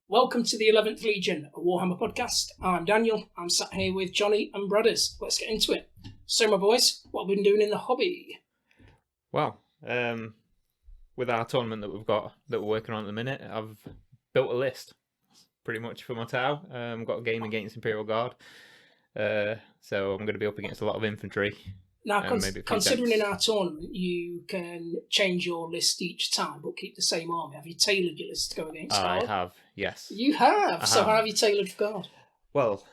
Welcome to the 11th Legion, a Warhammer podcast. I'm Daniel. I'm sat here with Johnny and Brothers. Let's get into it. So, my boys, what have we been doing in the hobby? Well, with our tournament that we've got, that we're working on at the minute, I've built a list, pretty much, for my Tau. Got a game against Imperial Guard. So I'm going to be up against a lot of infantry. Now, considering in our tournament you can change your list each time but keep the same army, have you tailored your list to go against Guard? I have, yes. You have? How have you tailored for Guard? Well,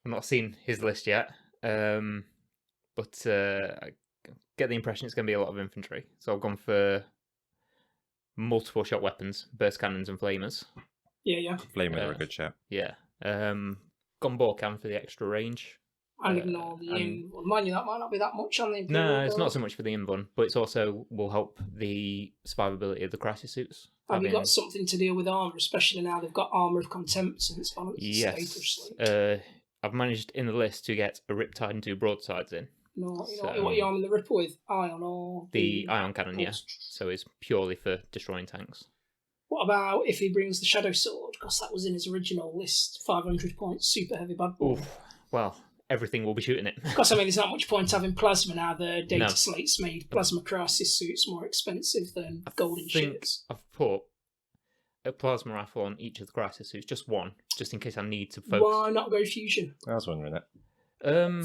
I've not seen his list yet, but I get the impression it's going to be a lot of infantry. So I've gone for multiple shot weapons, burst cannons and flamers. Yeah. Flamers are a good shout. Yeah. Gone Borcan for the extra range. And ignore the in. Well, mind you, that might not be that much on the Imperial No, Guard. it's not so much for the invuln, but it's also will help the survivability of the crisis suits. Have you got something to deal with armour, especially now they've got Armour of Contempt since balanced Yes. I've managed in the list to get a Riptide and 2 broadsides in. No, what are you arming the Ripper with? Ion or... The Ion Cannon, yeah. So it's purely for destroying tanks. What about if he brings the Shadow Sword? Because that was in his original list, 500 points, super heavy bad boy. Well, everything will be shooting it. Because, there's not much point having Plasma now. The data slates made Plasma Crisis suits more expensive than golden ships. I've put a Plasma rifle on each of the crisis suits, just one, just in case I need to focus. Why not go Fusion? I was wondering that.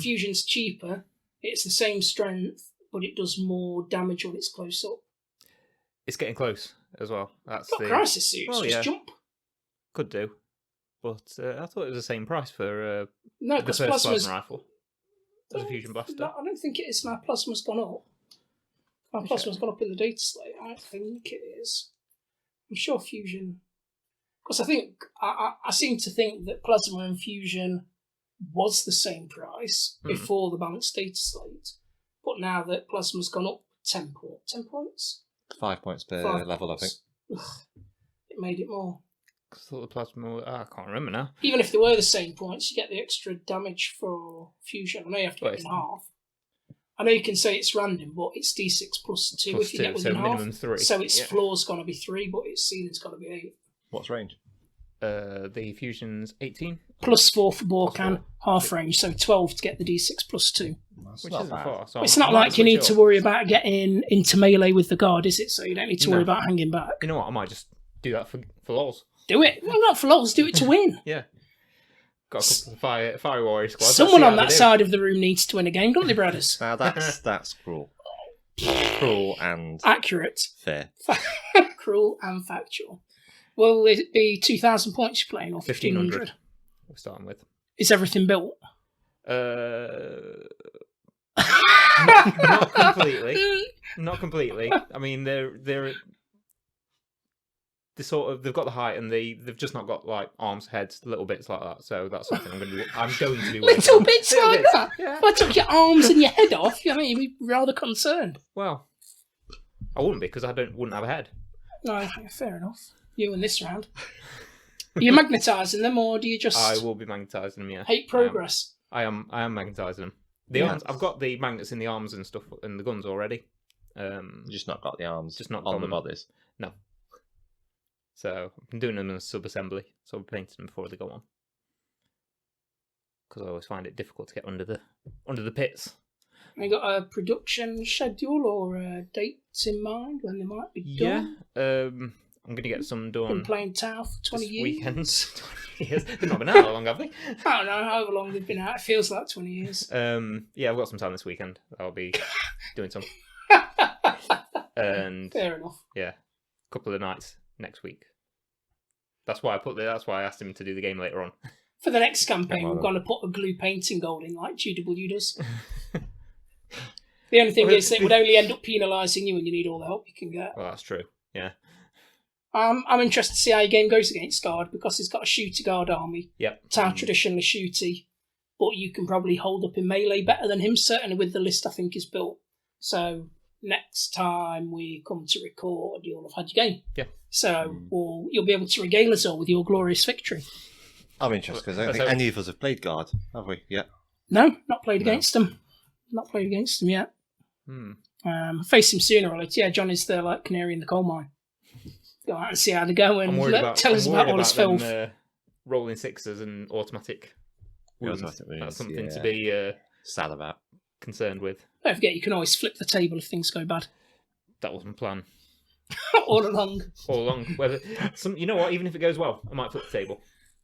Fusion's cheaper, it's the same strength, but it does more damage when it's close up. It's getting close as well. That's got crisis suits, just jump. Could do. But I thought it was the same price for no, the first Plasma rifle as a Fusion Blaster. No, I don't think it is. My Plasma's gone up. My Plasma's gone up in the data slate. I think it is. I'm sure Fusion... Because I think... I seem to think that Plasma and Fusion was the same price before the balanced data slate. But now that Plasma's gone up 10 points? 5 points per level, I think. It made it more. I thought the Plasma... I can't remember now. Even if they were the same points, you get the extra damage for Fusion. I know you have to get it in half. I know you can say it's random, but it's D6 plus 2 if you get within half. Minimum 3. So its floor's going to be 3, but its ceiling's going to be 8. What's range? The Fusion's 18. Plus 4 for Borcan, half range, so 12 to get the D6 plus 2. Which isn't far. So it's not like you need to worry about getting into melee with the Guard, is it? So you don't need to worry about hanging back. You know what? I might just do that for lols. Do it. Well, not for lols, do it to win. Yeah. Got a couple of fire warrior squads. Someone on that side of the room needs to win a game, don't they, brothers? Now that's cruel. Cruel and... accurate. Fair. Cruel and factual. Will it be 2,000 points you're playing or 1,500? We're starting with. Is everything built? Not completely. Not completely. I mean, they're sort of, they've got the height and they've just not got like arms, heads, little bits like that. So that's something I'm going to be little bits like that. Yeah. If I took your arms and your head off, you'd be rather concerned. Well, I wouldn't be because I wouldn't have a head. No, fair enough. You in this round. Are you magnetising them or do you just... I will be magnetising them, yeah. Hate progress. I am magnetising them. The arms, I've got the magnets in the arms and stuff and the guns already. Just not got the arms just not on the bodies. No. So I'm doing them in a sub-assembly. So I'm painting them before they go on. Because I always find it difficult to get under the pits. Have you got a production schedule or a date in mind when they might be done? Yeah. I'm going to get some done. Been playing Tau for 20 years? Weekends. 20 years. They've not been out that long, have they? I don't know however long they've been out. It feels like 20 years. Yeah, I've got some time this weekend. I'll be doing some. And fair enough. Yeah, a couple of nights next week. That's why I asked him to do the game later on. For the next campaign, we're going to put a glue painting gold in like GW does. The only thing is it would only end up penalising you and you need all the help you can get. Well, that's true, yeah. I'm interested to see how your game goes against Guard because he's got a shooty Guard army. Yep. Tau traditionally shooty, but you can probably hold up in melee better than him, certainly with the list I think is built. So next time we come to record, you'll have had your game. Yeah. So you'll be able to regale us all with your glorious victory. I'm interested because I don't think any of us have played Guard, have we? Yeah. No, not played against them. Not played against them yet. Face him sooner or later. Yeah, John is the canary in the coal mine. Go out and see how they go and tell us I'm about worried all his about filth. them, rolling sixes and automatic wounds. Automatic wounds, That's something yeah. to be Sad about. concerned with. Don't forget, you can always flip the table if things go bad. That was my plan All along. all along. Whether you know what, even if it goes well, I might flip the table.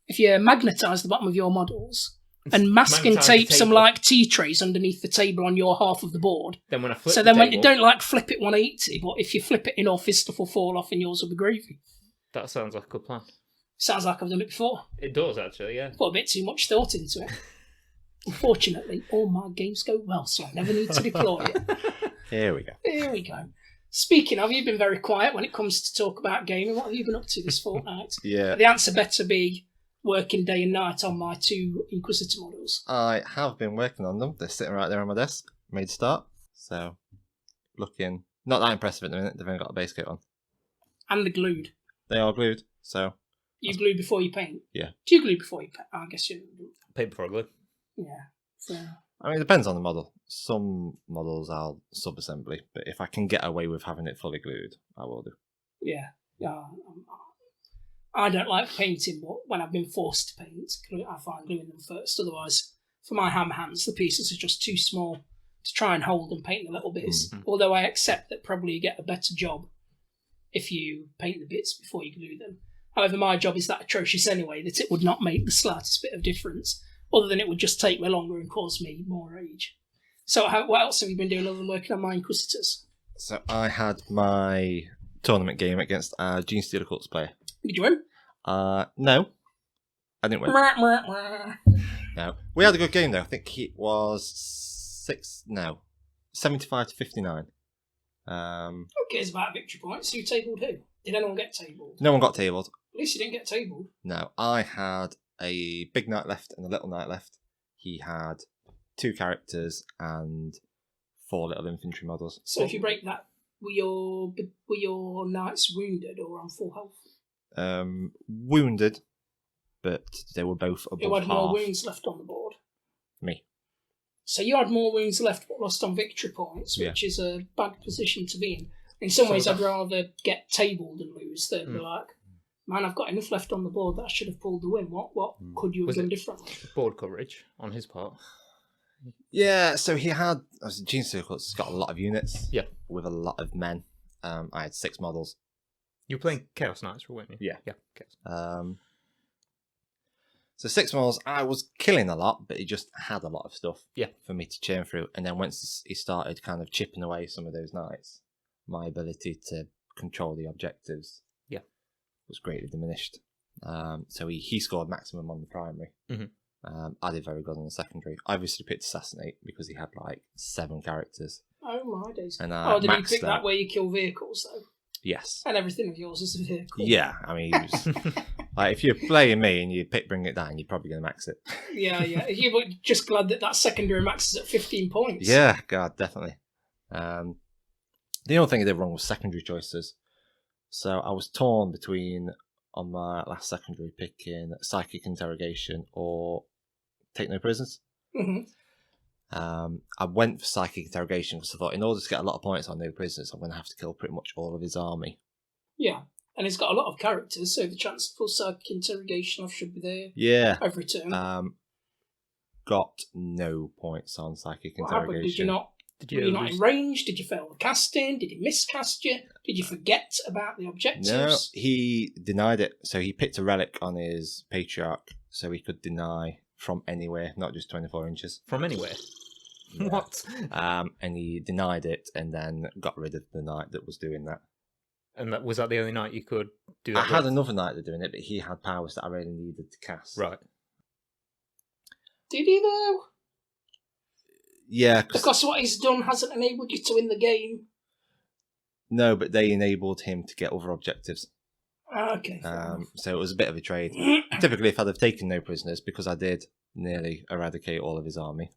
If you magnetise the bottom of your models and masking Magnetise the tape some table. like tea trays underneath the table on your half of the board. Then when I flip So the then table, when you don't like flip it 180, but if you flip it enough, his stuff will fall off and yours will be gravy. that sounds like a good plan. Sounds like I've done it before. It does actually, yeah. Put a bit too much thought into it. Unfortunately, all my games go well, so I never need to deploy it. Here we go. There we go. Speaking of, you've been very quiet when it comes to talk about gaming. What have you been up to this fortnight? Yeah. The answer better be working day and night on my 2 Inquisitor models. I have been working on them. They're sitting right there on my desk. Made start. So, looking not that impressive at the minute. They've only got a base coat on. And they're glued. They are glued. So, You glue before you paint? Yeah. Do you glue before you paint? I guess you do. Paint before glue. Yeah. So, I mean, it depends on the model. Some models I'll sub-assembly, but if I can get away with having it fully glued, I will do. yeah. I don't like painting, but when I've been forced to paint, I find gluing them first. Otherwise, for my hammer hands, the pieces are just too small to try and hold and paint the little bits. Mm-hmm. Although I accept that probably you get a better job if you paint the bits before you glue them. However, my job is that atrocious anyway that it would not make the slightest bit of difference, other than it would just take me longer and cause me more rage. So what else have you been doing other than working on my Inquisitors? So I had my tournament game against a Gene Stealer Cults player. Did you win? No. I didn't win. No. We had a good game though. I think it was 75 to 59. Who cares about victory points? Who tabled who? Did anyone get tabled? No one got tabled. At least you didn't get tabled. No. I had a big knight left and a little knight left. He had 2 characters and 4 little infantry models. So if you break that, were your knights wounded or on full health? Wounded, but they were both above Who had half. more wounds left on the board? Me. So you had more wounds left but lost on victory points, which is a bad position to be in. In some ways, I'd rather get tabled and lose than be like, man, I've got enough left on the board that I should have pulled the win. What could you have done differently? Board coverage on his part. Yeah, so he had... Gene Circle's got a lot of units. Yeah. With a lot of men. I had 6 models. You were playing Chaos Knights, weren't you? Yeah. Yeah, Chaos. So 6 models, I was killing a lot, but he just had a lot of stuff for me to churn through. And then once he started kind of chipping away some of those knights, my ability to control the objectives was greatly diminished. So he scored maximum on the primary. Mm-hmm. I did very good on the secondary. I obviously picked Assassinate because he had like 7 characters. Oh my days. And did you maxed pick that out. where you kill vehicles though? Yes. And everything of yours is a vehicle. Yeah, I mean, like if you're playing me and you Bring It Down, you're probably going to max it. Yeah. You were just glad that secondary maxes at 15 points. Yeah, God, definitely. The only thing I did wrong was secondary choices. So I was torn between, on my last secondary, picking Psychic Interrogation or Take No Prisoners. Mm-hmm. I went for Psychic Interrogation because I thought in order to get a lot of points on No Prisoners, I'm going to have to kill pretty much all of his army. Yeah, and he's got a lot of characters, so the chance for Psychic Interrogation off should be there. Yeah. Every turn. Got no points on Psychic What Interrogation. happened? Did you not? Were you not in range? Did you fail the casting? Did he miscast you? Did you forget about the objectives? No, he denied it. So he picked a relic on his Patriarch so he could deny from anywhere, not just 24 inches. From anywhere? Yeah. What? And he denied it and then got rid of the knight that was doing that. And was that the only night you could do that I had with? another knight that doing it, but he had powers that I really needed to cast. Right. Did he though? Yeah. Because what he's done hasn't enabled you to win the game. No, but they enabled him to get other objectives. Okay. So it was a bit of a trade. Typically, if I'd have taken no prisoners, because I did nearly eradicate all of his army,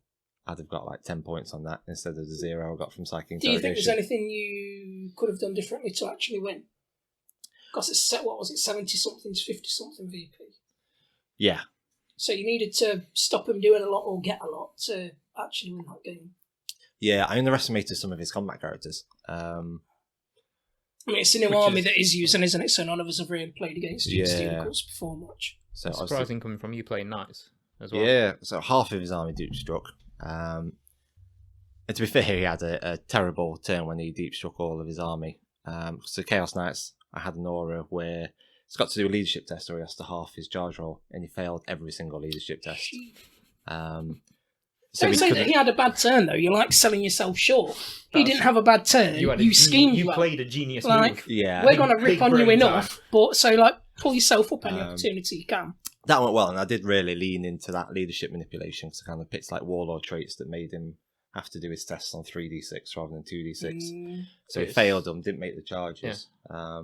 I'd have got like 10 points on that instead of the 0 I got from Psychic Do you Interrogation. think there's anything you could have done differently to actually win? Because it's set, what was it, 70-something to 50-something VP? Yeah. So you needed to stop him doing a lot or get a lot to actually win that game. Yeah, I underestimated some of his combat characters. I mean, it's a new army that is using, isn't it? So none of us have really played against Damocles before much. So it's surprising coming from you playing Knights as well. Yeah, so half of his army deep struck. And to be fair, he had a terrible turn when he deep struck all of his army. So Chaos Knights, I had an aura where it's got to do a leadership test where he has to half his charge roll, and he failed every single leadership test. So don't say that he had a bad turn, though. You're like selling yourself short. He didn't have a bad turn. You schemed You well. played a genius like, move. Yeah. We're going to rip on you enough, but so like pull yourself up any opportunity you can. That went well, and I did really lean into that leadership manipulation because I kind of picked like warlord traits that made him have to do his tests on 3d6 rather than 2d6. So he failed them, didn't make the charges. Yeah.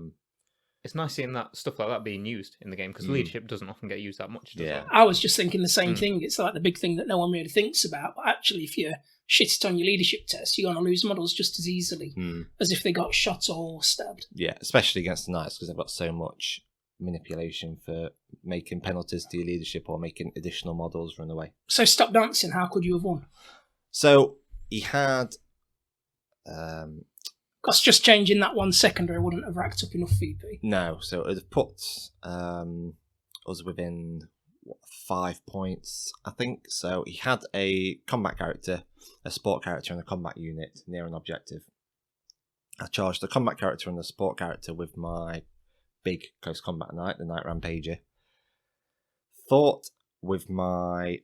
It's nice seeing that stuff like that being used in the game because leadership doesn't often get used that much. I was just thinking the same thing. It's like the big thing that no one really thinks about. But actually, if you shit it on your leadership test, you're going to lose models just as easily as if they got shot or stabbed. Yeah, especially against the Knights because they've got so much manipulation for making penalties to your leadership or making additional models run away. So stop dancing. How could you have won? So he had... Because just changing that 1 secondary wouldn't have racked up enough VP. No, so it would have put us within 5 points, I think. So he had a combat character, a support character, and a combat unit near an objective. I charged the combat character and the support character with my big close combat knight, the Knight Rampager. Thought with my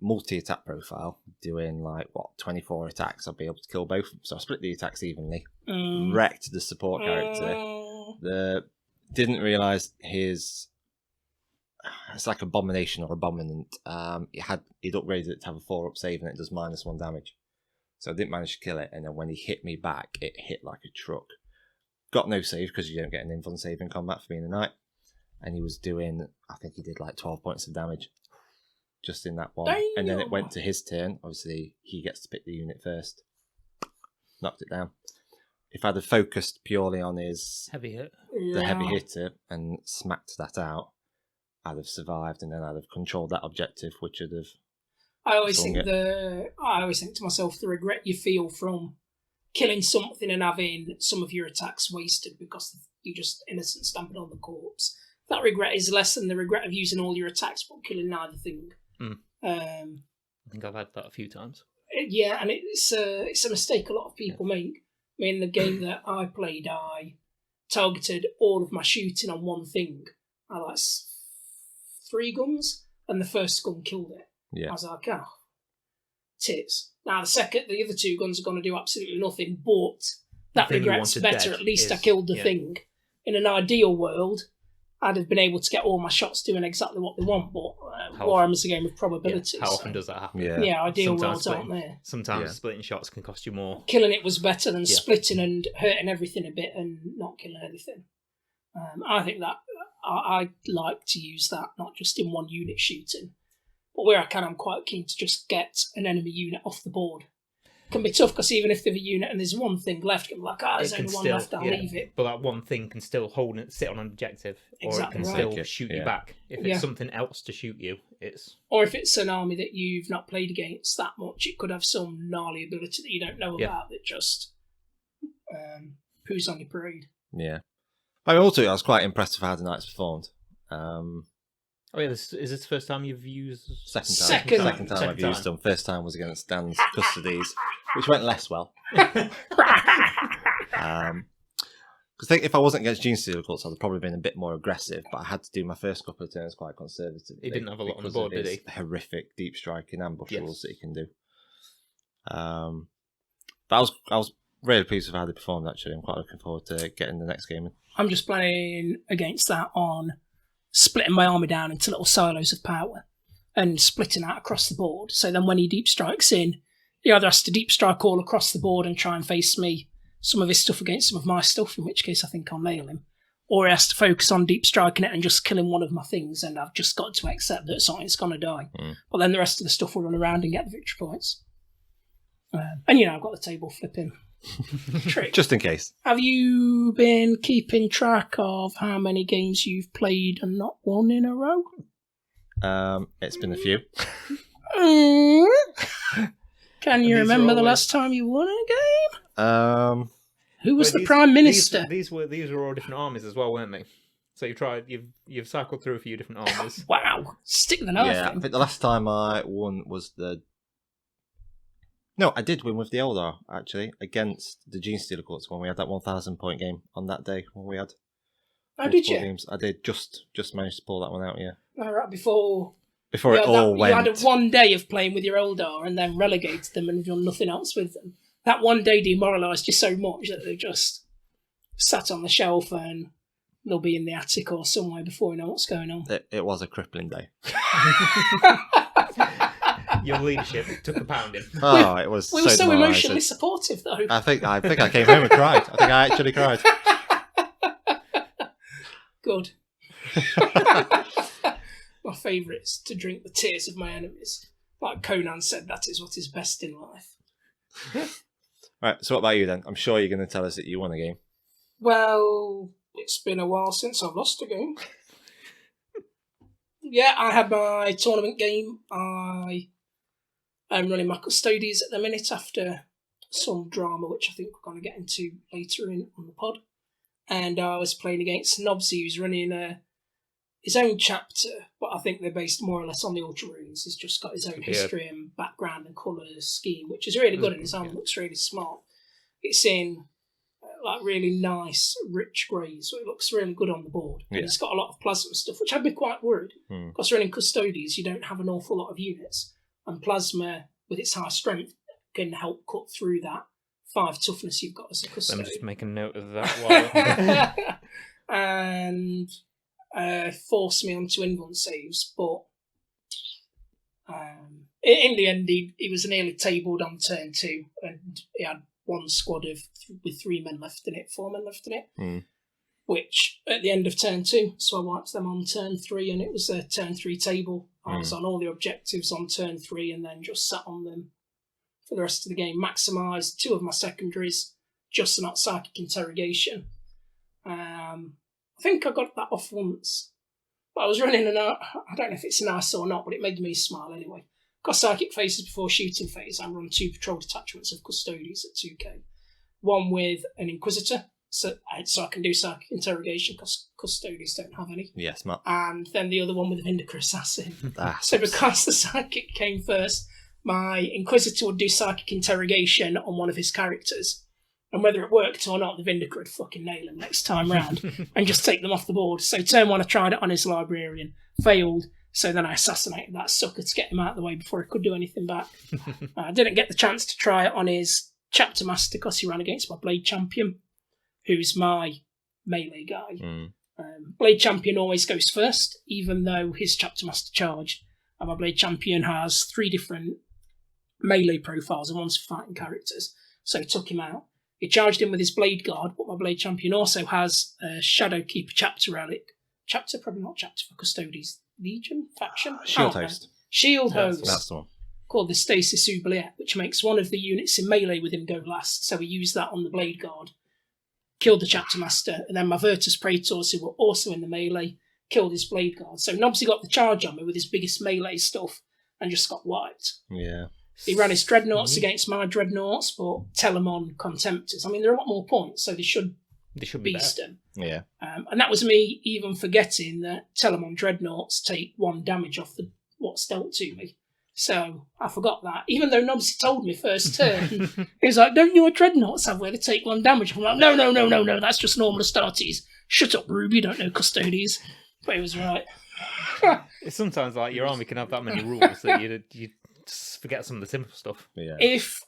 multi-attack profile, doing 24 attacks, I'd be able to kill both. So I split the attacks evenly, wrecked the support character. Didn't realise his... It's like Abomination or Abominant. He'd upgraded it to have a 4-up save and it does -1 damage. So I didn't manage to kill it, and then when he hit me back, it hit like a truck. Got no save because you don't get an invuln save in combat for being a knight. And he was doing, I think he did 12 points of damage just in that one. Damn. And then it went to his turn. Obviously, he gets to pick the unit first. Knocked it down. If I'd have focused purely on his heavy hit, the heavy hitter, and smacked that out, I'd have survived, and then I'd have controlled that objective, which would have... I always think to myself, the regret you feel from killing something and having some of your attacks wasted because you're just innocent stamping on the corpse. That regret is less than the regret of using all your attacks but killing neither thing. I think I've had that a few times. Yeah, and it's a mistake a lot of people make. I mean, the game that I played, I targeted all of my shooting on one thing. I 3 guns, and the first gun killed it. Yeah. I was like, tits. Now the other 2 guns are going to do absolutely nothing, but that regret's better. At least I killed the thing. In an ideal world, I'd have been able to get all my shots doing exactly what they want, but Warhammer's a game of probabilities. How often does that happen? Yeah, ideal worlds aren't there. Sometimes splitting shots can cost you more. Killing it was better than splitting and hurting everything a bit and not killing anything. I think that I like to use that, not just in one unit shooting, but where I can, I'm quite keen to just get an enemy unit off the board. It can be tough because even if there's a unit and there's one thing left, I'm like, there's only one left, I'll leave it. But that one thing can still sit on an objective, or it can still shoot you back. If it's something else to shoot you, it's... Or if it's an army that you've not played against that much, it could have some gnarly ability that you don't know about that just poos on your parade. Yeah. I was quite impressed with how the Knights performed. Is this the first time you've used... Second time I've used them. First time was against Dan's Custodies, which went less well. Because I think if I wasn't against Gene Stealer Cults, I'd have probably been a bit more aggressive, but I had to do my first couple of turns quite conservatively. He didn't have a lot on the board, did he? Horrific deep striking ambush rules that he can do. But I was really pleased with how they performed, actually. I'm quite looking forward to getting the next game in. I'm just playing against that on splitting my army down into little silos of power and splitting out across the board. So then when he deep strikes in, he either has to deep strike all across the board and try and face me, some of his stuff against some of my stuff, in which case I think I'll nail him, or he has to focus on deep striking it and just killing one of my things, and I've just got to accept that something's going to die. But then the rest of the stuff will run around and get the victory points. And I've got the table flipping trick. Just in case. Have you been keeping track of how many games you've played and not won in a row? It's been a few. Can you remember the last time you won a game? Who was the Prime Minister? These were all different armies as well, weren't they? So you've cycled through a few different armies. Wow, stick the knife in. I think the last time I won was No, I did win with the Eldar, actually, against the Gene Stealer Cults when we had that 1,000 point game on that day when we had. Oh, did you? Games. I did just manage to pull that one out, yeah. All right, before it all went. You had 1 day of playing with your Eldar and then relegated them and done nothing else with them. That 1 day demoralised you so much that they just sat on the shelf and they'll be in the attic or somewhere before you know what's going on. It was a crippling day. Your leadership took a pounding. Oh, it was. We were so emotionally supportive, though. I think I came home and cried. I think I actually cried. Good. My favourite is to drink the tears of my enemies. Like Conan said, that is what is best in life. Right, so what about you then? I'm sure you're going to tell us that you won a game. Well, it's been a while since I've lost a game. Yeah, I had my tournament game. I'm running my Custodes at the minute after some drama, which I think we're going to get into later on the pod. And I was playing against Nobsy, who's running his own chapter, but I think they're based more or less on the Ultramarines. He's just got his own history and background and colour scheme, which is really good, and his army looks really smart. It's in like really nice, rich greys, so it looks really good on the board. Yeah. And it's got a lot of plasma stuff, which I'd be quite worried. Because running Custodes, you don't have an awful lot of units, and plasma, with its high strength, can help cut through that 5 toughness you've got as a Custode. Let me just make a note of that while... And forced me onto invuln saves, but in the end he was nearly tabled on turn 2, and he had one squad with 4 men left in it, which at the end of turn 2, so I wiped them on turn 3, and it was a turn 3 table. I was on all the objectives on turn 3 and then just sat on them for the rest of the game. Maximised 2 of my secondaries, just not psychic interrogation. I think I got that off once, but I was running I don't know if it's nice or not, but it made me smile anyway. Got psychic phases before shooting phase. I run 2 patrol detachments of Custodes at 2k. One with an Inquisitor, so I can do psychic interrogation because Custodes don't have any. Yes, Matt. And then the other one with a Vindicator Assassin. So because the psychic came first, my Inquisitor would do psychic interrogation on one of his characters. And whether it worked or not, the Vindicator would fucking nail him next time round and just take them off the board. So turn 1, I tried it on his Librarian, failed. So then I assassinated that sucker to get him out of the way before he could do anything back. I didn't get the chance to try it on his Chapter Master because he ran against my Blade Champion, who's my melee guy. Blade Champion always goes first, even though his Chapter Master charged. And my Blade Champion has 3 different melee profiles and one's for fighting characters. So he took him out. He charged him with his Blade Guard, but my Blade Champion also has a Shadowkeeper Chapter Relic. Chapter, probably not Chapter for Custodes. Legion? Faction? Shield Host. Shield Host. That's the one. Called the Stasis Oubliette, which makes one of the units in melee with him go last. So we used that on the Blade Guard. Killed the Chapter Master, and then my Virtus Praetors, who were also in the melee, killed his Blade Guard. So Nobsy got the charge on me with his biggest melee stuff and just got wiped. Yeah. He ran his Dreadnoughts against my Dreadnoughts, but Telemon Contemptors. I mean, there are a lot more points, so they should beast him. Yeah. And that was me even forgetting that Telemon Dreadnoughts take 1 damage off what's dealt to me. So I forgot that. Even though Nobsy told me first turn, he was like, don't your Dreadnoughts have where they take 1 damage? I'm like, no, that's just normal Astartes. Shut up, Ruby, you don't know Custodes. But he was right. It's sometimes like your army can have that many rules that you just forget some of the simple stuff. Yeah. If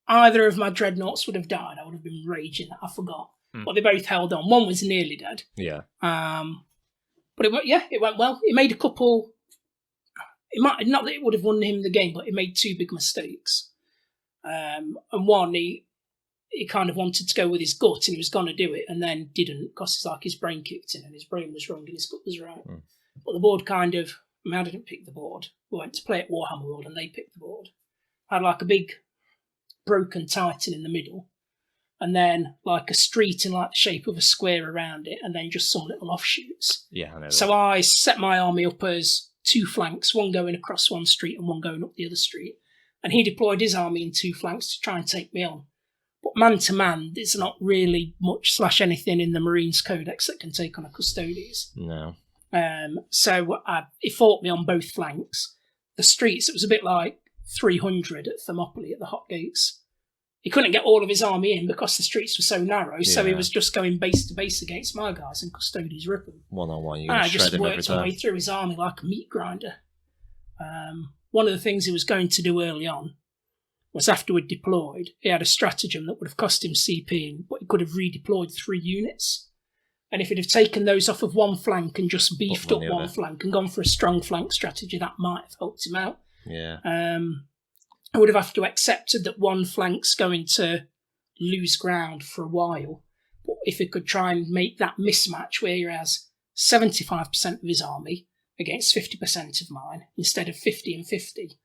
either of my Dreadnoughts would have died, I would have been raging that I forgot. But they both held on. One was nearly dead. Yeah. But it went well. He made a couple. Not that it would have won him the game, but he made 2 big mistakes. And one, he kind of wanted to go with his gut and he was going to do it and then didn't because it's like his brain kicked in and his brain was wrong and his gut was right. But the board I didn't pick the board. We went to play at Warhammer World and they picked the board. I had like a big broken Titan in the middle and then like a street in like the shape of a square around it and then just some little offshoots. Yeah, I know. So I set my army up as 2 flanks, one going across one street and one going up the other street. And he deployed his army in 2 flanks to try and take me on. But man to man, there's not really much / anything in the Marines Codex that can take on a Custodes. No. So he fought me on both flanks. The streets, it was a bit like 300 at Thermopylae at the Hot Gates. He couldn't get all of his army in because the streets were so narrow, so he was just going base to base against my guys, and Custodes rip them. 1-on-1, you I shred just him every worked my time. way through his army like a meat grinder. One of the things he was going to do early on was, after we'd deployed, he had a stratagem that would have cost him CP, but he could have redeployed 3 units. And if he'd have taken those off of one flank and just beefed up one flank and gone for a strong flank strategy, that might have helped him out. Yeah. I would have to accepted that one flank's going to lose ground for a while. But if he could try and make that mismatch where he has 75% of his army against 50% of mine instead of 50 and 50,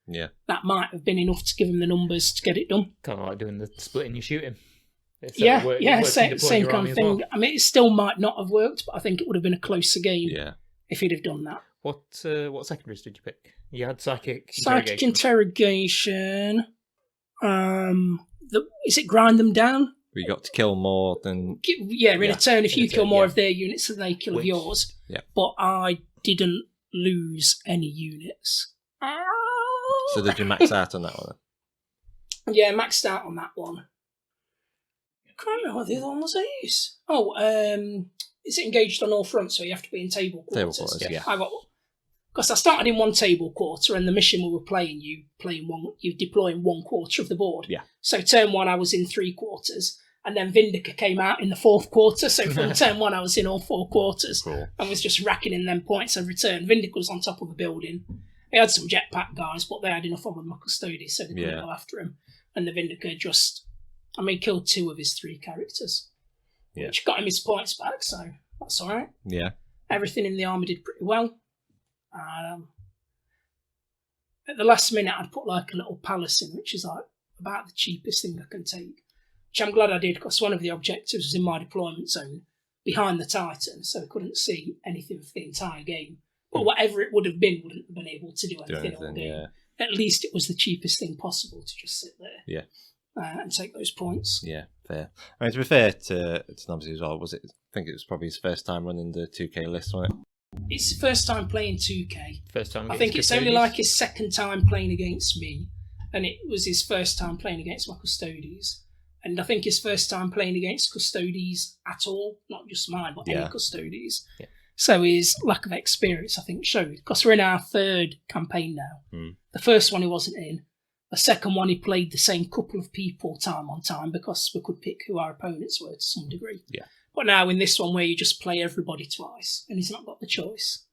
that might have been enough to give him the numbers to get it done. Kind of like doing the splitting your shooting. Same kind of thing. Well. I mean, it still might not have worked, but I think it would have been a closer game if he'd have done that. What secondaries did you pick? You had Psychic Interrogation. Is it grind them down? We got to kill more than... Yeah, in a turn, if you kill more of their units than they kill of yours. Yeah. But I didn't lose any units. So did you max out on that one? Yeah, maxed out on that one. I can't remember what the other one was. Is it engaged on all fronts, so you have to be in table quarters? Table quarters, yeah. Because I started in one table quarter, and the mission we were playing, you deploy in 1/4 of the board. Yeah. So turn 1, I was in 3/4, and then Vindica came out in the 4th quarter. So from turn 1, I was in all 4 quarters, cool. and was just racking in them points every turn. Vindica was on top of a building. He had some jetpack guys, but they had enough on my Custodes, so they couldn't go after him. And the Vindica killed 2 of his 3 characters, which got him his points back. So that's all right. Yeah. Everything in the army did pretty well. At the last minute, I'd put like a little palace in, which is like about the cheapest thing I can take, which I'm glad I did, because one of the objectives was in my deployment zone behind the Titan, so I couldn't see anything for the entire game. But whatever it would have been, wouldn't have been able to do anything all game. Yeah. At least it was the cheapest thing possible to just sit there and take those points. Yeah, fair. I mean, to be fair to Nobsy as well, I think it was probably his first time running the 2K list, wasn't it? It's his first time playing 2K. First time. I think it's only like his second time playing against me, and it was his first time playing against my Custodes. And I think his first time playing against Custodes at all, not just mine, but any Custodes. Yeah. So his lack of experience, I think, showed. Because we're in our 3rd campaign now. The first one he wasn't in. The second one he played the same couple of people time on time because we could pick who our opponents were to some degree. Yeah. But now in this one where you just play everybody twice and he's not got the choice.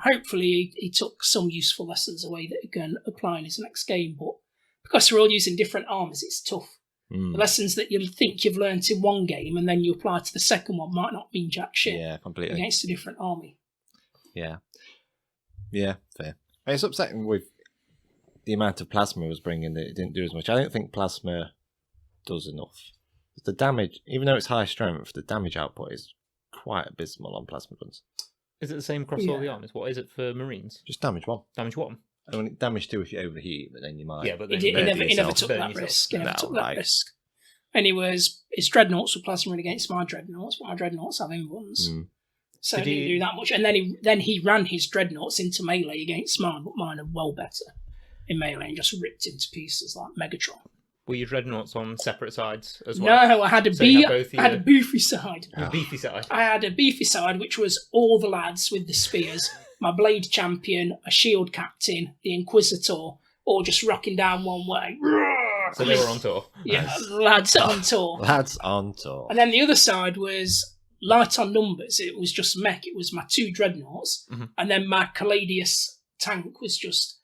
Hopefully he took some useful lessons away that he can apply in his next game. But because we're all using different armies, it's tough. The lessons that you think you've learnt in one game and then you apply to the second one might not mean jack shit. Yeah, completely. Against a different army. Yeah. Yeah, fair. I mean, it's upsetting with the amount of plasma it was bringing that it didn't do as much. I don't think plasma does enough. The damage, even though it's high strength, the damage output is quite abysmal on plasma guns. Is it the same across all the armies? What is it for Marines? Just damage 1. Damage 1? I mean, damage 2 if you overheat, but then you might... Yeah, but then he never took that risk. And his dreadnoughts were plasma against my dreadnoughts, but my dreadnoughts have M1s. So he didn't do that much. And then he ran his dreadnoughts into melee against mine, but mine are well better in melee and just ripped into pieces like Megatron. Were your dreadnoughts on separate sides as well? No, I had a beefy side. A beefy side? I had a beefy side, which was all the lads with the spears, my blade champion, a shield captain, the Inquisitor, all just rocking down one way. So they were on tour? Yeah, nice. Lads on tour. Lads on tour. And then the other side was light on numbers. It was just mech. It was my 2 dreadnoughts, and then my Caladius tank was just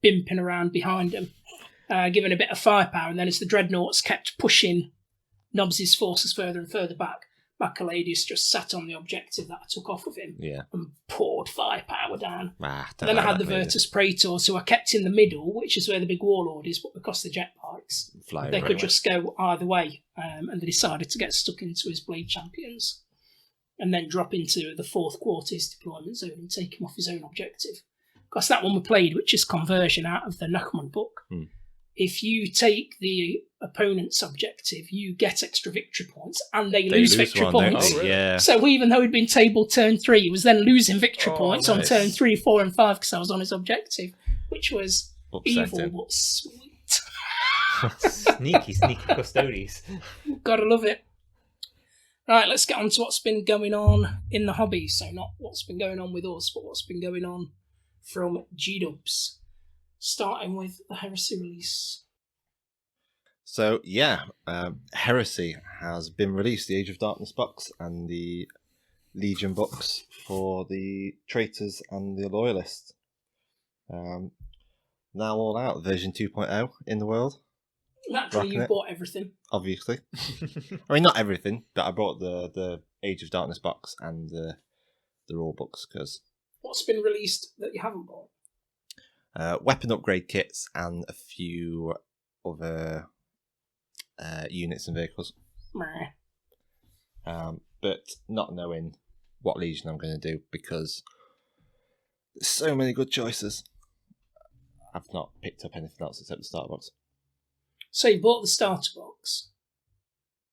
bimping around behind him. Given a bit of firepower, and then as the dreadnoughts kept pushing Nobsy's forces further and further back, Caladius just sat on the objective that I took off of him and poured firepower down. Then I had the Virtus Praetors, who I kept in the middle, which is where the big warlord is, but because the jetpacks, they could just go either way, and they decided to get stuck into his blade champions and then drop into the 4th quarter's deployment zone and take him off his own objective. Because that one we played, which is conversion out of the Nachman book, if you take the opponent's objective, you get extra victory points, and they lose victory one, points. Oh, really? Yeah. So even though he'd been tabled turn 3, he was then losing victory points on nice. turn 3, 4, and 5 because I was on his objective, which was Upsetting. evil but sweet. Sneaky custodies. Gotta love it. Right, let's get on to what's been going on in the hobby. So not what's been going on with us, but what's been going on from G-Dubs. Starting with the Heresy release. So, yeah, Heresy has been released, the Age of Darkness box and the Legion box for the Traitors and the Loyalists. Now all out, version 2.0 in the world. Naturally, you bought everything. Obviously. I mean, not everything, but I bought the Age of Darkness box and the rule books, because... What's been released that you haven't bought? Weapon upgrade kits and a few other units and vehicles. Meh. But not knowing what Legion I'm going to do, because there's so many good choices. I've not picked up anything else except the starter box. So you bought the starter box,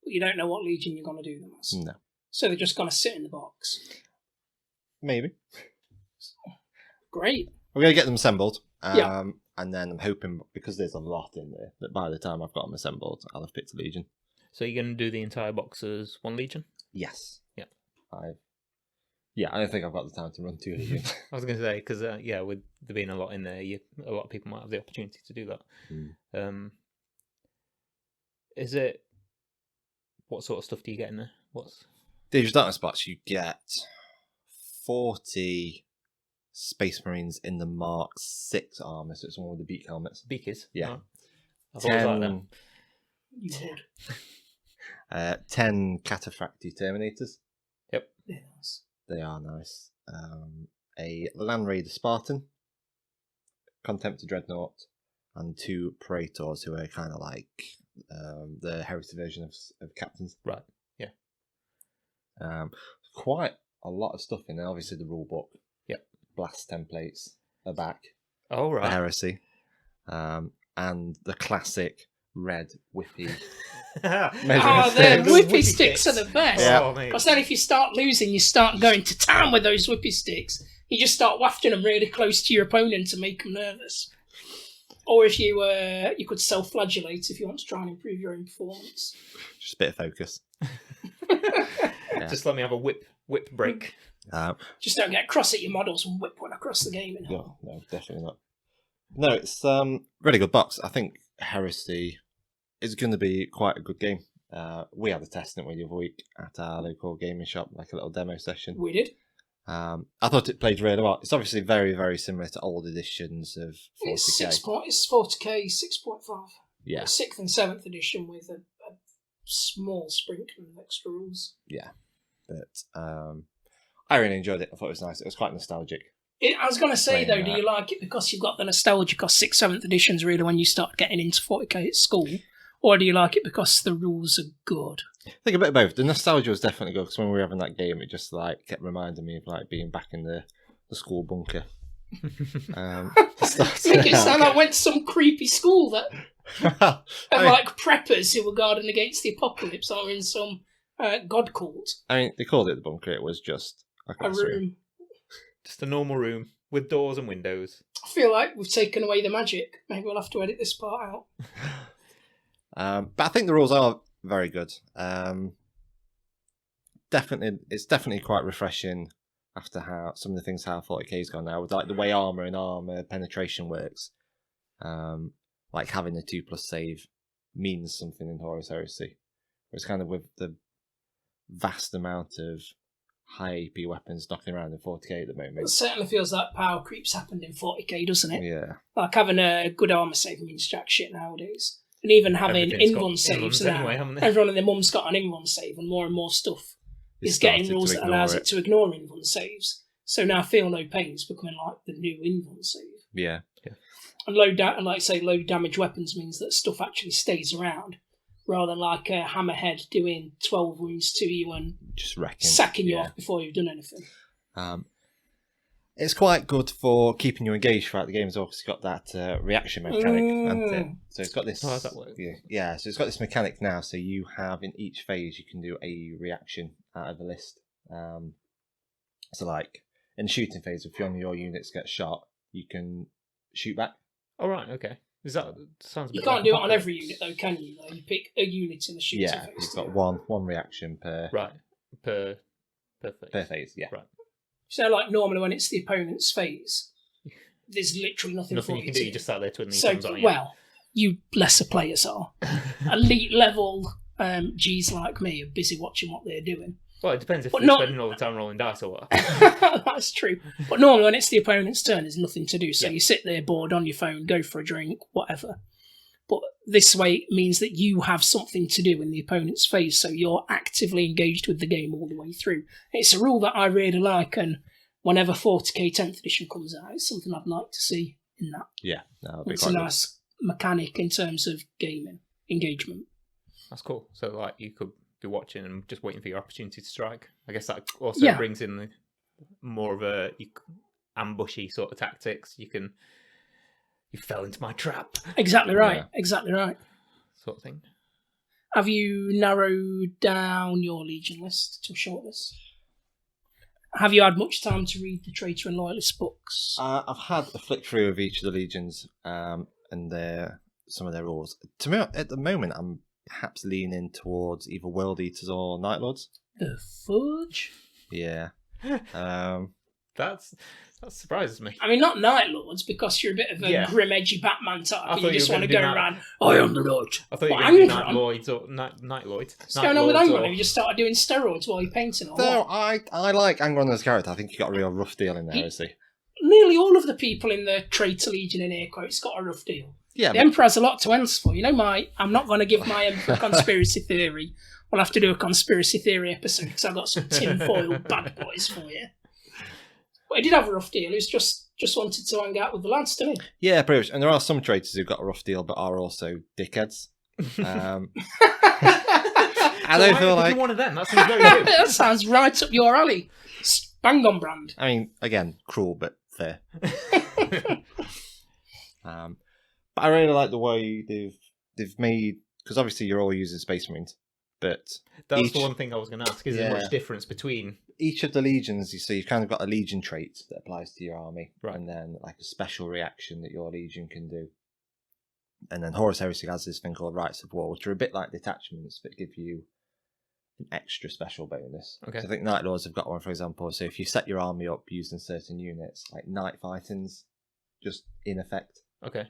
but you don't know what Legion you're going to do them as. No. So they're just going to sit in the box. Maybe. Great. We're going to get them assembled. Yeah. And then I'm hoping, because there's a lot in there, that by the time I've got them assembled, I'll have picked a Legion. So you're going to do the entire box as one Legion? Yes. Yeah. I don't think I've got the time to run 2 Legions. I was going to say, because, with there being a lot in there, a lot of people might have the opportunity to do that. Is it... What sort of stuff do you get in there? The Age of Darkness box, you get 40 Space Marines in the Mark 6 armour, so it's one with the beak helmets. Beakers? Yeah. Oh. I've always liked them. You would. 10 Cataphracti Terminators. Yep. They're nice. They are nice. A Land Raider Spartan, Contemptor Dreadnought, and 2 Praetors, who are kind of like the heresy version of captains. Right, yeah. Quite a lot of stuff in there. Obviously, the rule book. Yep. Blast templates are back. Oh, right. For heresy. And the classic red whippy. The whippy sticks are the best. Yeah. Oh, mate. Because then if you start losing, you start going to town with those whippy sticks. You just start wafting them really close to your opponent to make them nervous. Or if you could self-flagellate if you want to try and improve your own performance. Just a bit of focus. Yeah. Just let me have a whip break. Just don't get cross at your models and whip one across the game. No, definitely not. No, it's really good box. I think Heresy is going to be quite a good game. We had a test, didn't we, the other week at our local gaming shop, like a little demo session. We did. I thought it played really well. It's obviously very, very similar to old editions of 40k. It's 40k 6.5. Yeah. 6th and 7th edition with a small sprinkling of extra rules. Yeah. But I really enjoyed it. I thought it was nice. It was quite nostalgic. I was going to say, though, Playing do that. you like it because you've got the nostalgia, because 6th, 7th edition's really when you start getting into 40k at school? Or do you like it because the rules are good? I think a bit of both. The nostalgia was definitely good, because when we were having that game, it just kept reminding me of being back in the school bunker. Make it sound like I went to some creepy school that had preppers who were guarding against the apocalypse or in some god cult. I mean, they called it the bunker. It was just A room. Just a normal room with doors and windows. I feel like we've taken away the magic. Maybe we'll have to edit this part out. But I think the rules are very good. It's definitely quite refreshing after how 40k's gone now, with the way armor and armor penetration works. Having a 2+ save means something in Horus Heresy. Whereas kind of with the vast amount of high AP weapons knocking around in 40k at the moment. It certainly feels like power creep's happened in 40k, doesn't it? Yeah. Like having a good armor save means jack shit nowadays. And even having invuln saves now. Anyway, haven't they? Everyone and their mum's got an invuln save, and more stuff is getting rules that allows it to ignore invuln saves. So now Feel No Pain is becoming like the new invuln save. Yeah. And low damage weapons means that stuff actually stays around, rather than like a hammerhead doing 12 wounds to you and just wrecking, sacking you off before you've done anything. It's quite good for keeping you engaged throughout the game as well, because it's got that reaction mechanic, hasn't it? So it's got this. How does that work? Yeah, so it's got this mechanic now. So you have in each phase you can do a reaction out of the list. So like in the shooting phase, if one of your units gets shot, you can shoot back. Oh right, okay. Sounds a bit You can't like do it a on every unit though, can you? Though? You pick a unit in the shooting Yeah, phase. you've got one reaction per per phase. per phase. Yeah, Right. So like normally when it's the opponent's phase, there's literally nothing for You can do. You just sat there twiddling So your thumbs, aren't you? well, you lesser players are. Elite level G's like me are busy watching what they're doing. Well, it depends if But they're not- spending all the time rolling dice or what. That's true. But normally when it's the opponent's turn, there's nothing to do. So Yeah. you sit there bored on your phone, go for a drink, whatever. But this way means that you have something to do in the opponent's phase, so you're actively engaged with the game all the way through. It's a rule that I really like, and whenever 40k 10th edition comes out, it's something I'd like to see in that. yeah, that'll be It's quite a good. nice mechanic in terms of gaming engagement. That's cool. So like you could be watching and just waiting for your opportunity to strike. I guess that also Yeah. brings in more of a ambushy sort of tactics. You fell into my trap Exactly right. Yeah. Exactly right. sort of thing. Have you narrowed down your Legion list to a short list? Have you had much time to read the Traitor and Loyalist books? I've had a flick through of each of the legions and some of their rules. To me, at the moment, I'm perhaps leaning towards either World Eaters or Night Lords. The fudge? Yeah. That surprises me. I mean, not Night Lords, because you're a bit of a Yeah. grim, edgy Batman type, I and thought you you just were want to gonna go do around, I am the Knight. I thought you were But going to do Angron? Night Lloyds or Night Lloyd. What's going on with Angron? Have you just started doing steroids while you're painting or No, what? I like Angron as a character. I think he got a real rough deal in there, is he? Nearly all of the people in the Traitor Legion in air quotes got a rough deal. Yeah, The but Emperor has a lot to answer for. You know, I'm not going to give my Emperor conspiracy theory. We'll have to do a conspiracy theory episode because I've got some tinfoil bad boys for you. But he did have a rough deal. He was just wanted to hang out with the lads, didn't he? yeah, pretty much. And there are some traitors who've got a rough deal, but are also dickheads. I don't feel like. You're one of them. That seems very good. That sounds right up your alley. Bang on brand. I mean, again, cruel but fair. But I really like the way they've made, because obviously you're all using Space Marines, but That's the one thing I was going to ask. Is there Yeah. much difference between? each of the legions, you've kind of got a legion trait that applies to your army, Right. and then like a special reaction that your legion can do. And then Horus Heresy has this thing called Rites of War, which are a bit like detachments, but give you an extra special bonus. Okay. So I think Night Lords have got one, for example. So if you set your army up using certain units, like Night Fighting's just in effect. Okay.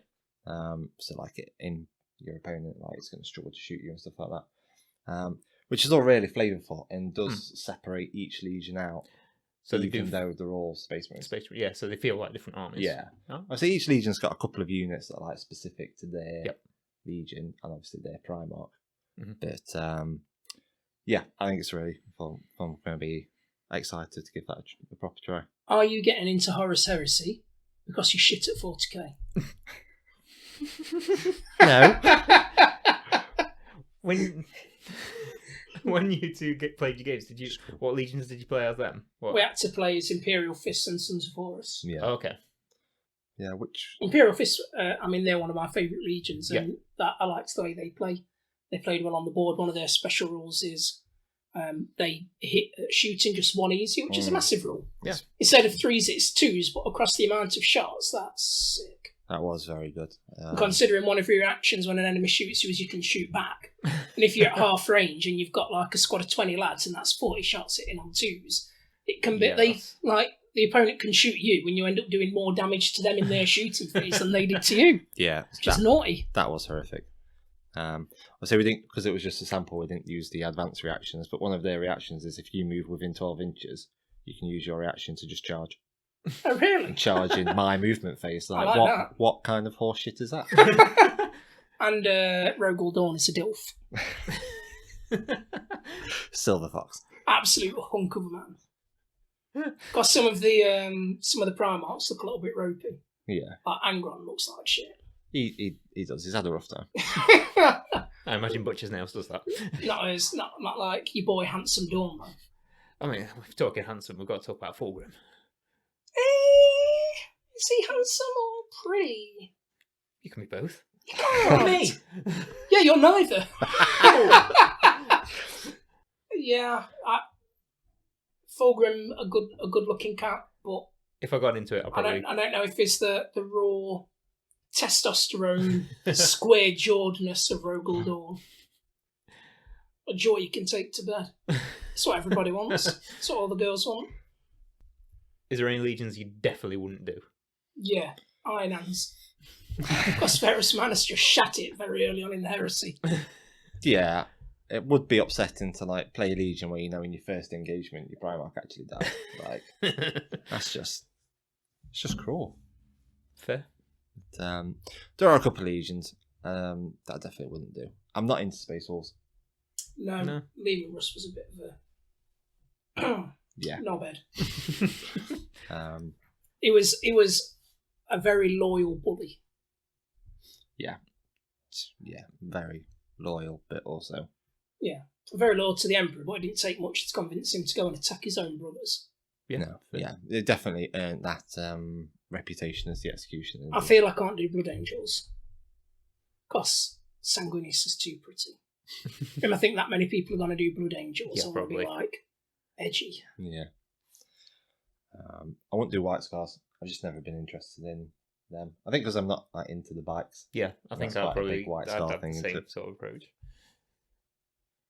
So like in your opponent, like it's going to struggle to shoot you and stuff like that. Which is all really flavourful and does separate each legion out. So they even do though they're all Space Marines. yeah. So they feel like different armies. Yeah. Oh. I see each legion's got a couple of units that are like specific to their Yep. legion and obviously their Primarch. Mhm. But yeah, I think it's really fun. I'm going to be excited to give that a proper try. Are you getting into Horus Heresy because you shit at 40k? No. When you two played your games, what legions did you play as them? What? We had to play as Imperial Fists and Sons of Horus. Yeah. Oh, okay. Yeah, which... Imperial Fists, I mean, they're one of my favourite legions, and that I liked the way they play. They played well on the board. One of their special rules is they hit shooting just one easy, which is a massive rule. Yeah. Instead of 3s, it's 2s, but across the amount of shots, that's sick. That was very good. Considering one of your actions when an enemy shoots you is you can shoot back. And if you're at half range and you've got like a squad of 20 lads and that's 40 shots hitting on 2s, it can be, the opponent can shoot you when you end up doing more damage to them in their shooting phase than they did to you. Yeah. Which is naughty. That was horrific. I'll say we didn't, because it was just a sample, we didn't use the advanced reactions, but one of their reactions is if you move within 12 inches, you can use your reaction to just charge. Oh, really? Charge in my movement phase. I like that. What kind of horse shit is that? And Rogel Dawn is a dilf. Silver Fox. Absolute hunk of a man. Got some of the Primarchs look a little bit ropey. Yeah. Like Angron looks like shit. He does. He's had a rough time. I imagine Butcher's Nails does that. not like your boy Handsome Dawn, though. I mean, if we're talking handsome, we've got to talk about Fulgrim. Is he handsome or pretty? You can be both. You can't. Me. Yeah, you're neither. Yeah, Fulgrim, a good looking cat, but If I got into it, I'll probably. I don't know if it's the raw testosterone, square jawedness of Rogel Dawn. A joy you can take to bed. That's what everybody wants. That's what all the girls want. Is there any legions you definitely wouldn't do? Yeah, Iron Hands. Because Ferrus Manus just shat it very early on in the heresy. Yeah, it would be upsetting to like play Legion where you know in your first engagement your Primarch actually died. Like it's just cruel. Fair. But, there are a couple of Legions that I definitely wouldn't do. I'm not into Space Wolves. No. Leaving Russ was a bit of a Yeah. knobhead. Um, It was a very loyal bully. yeah, very loyal, but also Very loyal to the Emperor, but it didn't take much to convince him to go and attack his own brothers. no, it definitely earned that reputation as the executioner. I feel I can't do Blood Angels because Sanguinius is too pretty. And I think that many people are going to do Blood Angels. Yeah, I want to probably. be like edgy. Yeah. I won't do White Scars. I've just never been interested in them. I think because I'm not like into the bikes. Yeah, I think That's I'll quite a probably big White I'd Star have the thing, same isn't it? sort of approach.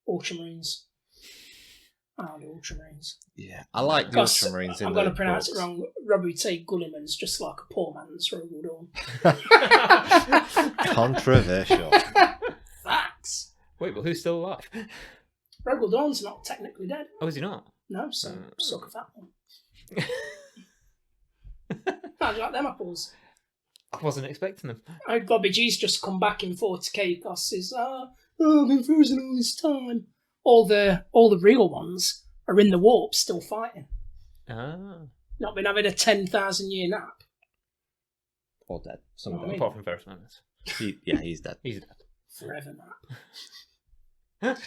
Ultramarines. I do Ultramarines. Yeah, I like the Because Ultramarines. I'm going to pronounce it wrong. Robute Gulliman's just like a poor man's Rogel Dawn. Controversial. Facts. Wait, well, who's still alive? Rogel Dawn's not technically dead. Oh, is he not? No, so suck of that one. How'd you like them apples? I wasn't expecting them. Bobby G's just come back in 40k because he's I've been frozen all this time. All the real ones are in the warp still fighting. Ah. Not been having a 10,000 year nap. Or dead. Some of Oh, them. Apart from Ferrus Manus. He's dead. He's dead. Forever nap.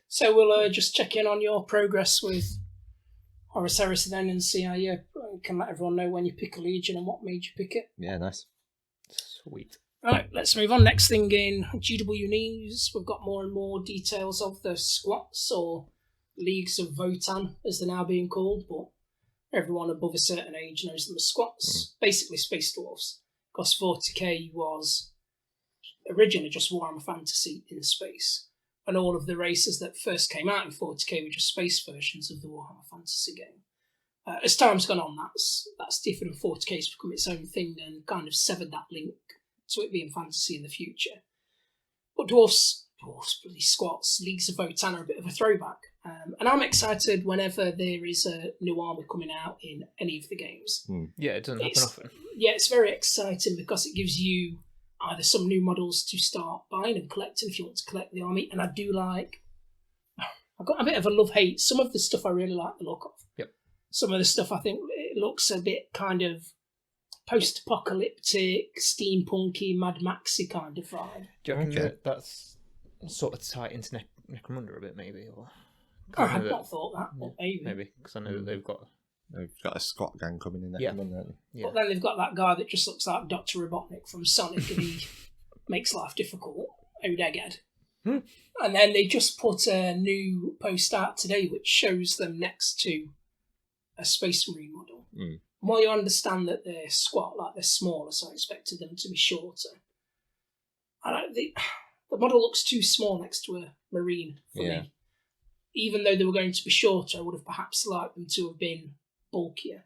So we'll just check in on your progress with Horus Heresy then and see how you can let everyone know when you pick a Legion and what made you pick it. Yeah, nice. Sweet. Right, let's move on. Next thing in GW News, we've got more and more details of the squats or Leagues of Votan, as they're now being called, but everyone above a certain age knows them as squats. Basically Space Dwarfs, because 40k was originally just Warhammer Fantasy in space, and all of the races that first came out in 40k were just space versions of the Warhammer Fantasy game. As time's gone on, that's different, and 40k's become its own thing and kind of severed that link to it being fantasy in the future. But dwarfs, bloody squats, Leagues of Votan are a bit of a throwback. And I'm excited whenever there is a new army coming out in any of the games. Yeah, it doesn't happen often. Yeah, it's very exciting because it gives you either some new models to start buying and collecting if you want to collect the army. And I do like... I've got a bit of a love-hate. Some of the stuff I really like the look of. Yep. Some of the stuff I think it looks a bit kind of post-apocalyptic, steampunky, Mad Maxy kind of vibe. Do you reckon that's sort of tight into Necromunda a bit, maybe? Or I had not thought that, but maybe. Maybe, because I know that they've got Yeah. Yeah. But then they've got that guy that just looks like Dr. Robotnik from Sonic and he makes life difficult. Odegged. And then they just put a new post out today which shows them next to a Space Marine model. And while you understand that they're squat, like they're smaller, so I expected them to be shorter. The model looks too small next to a Marine for me. Even though they were going to be shorter, I would have perhaps liked them to have been bulkier.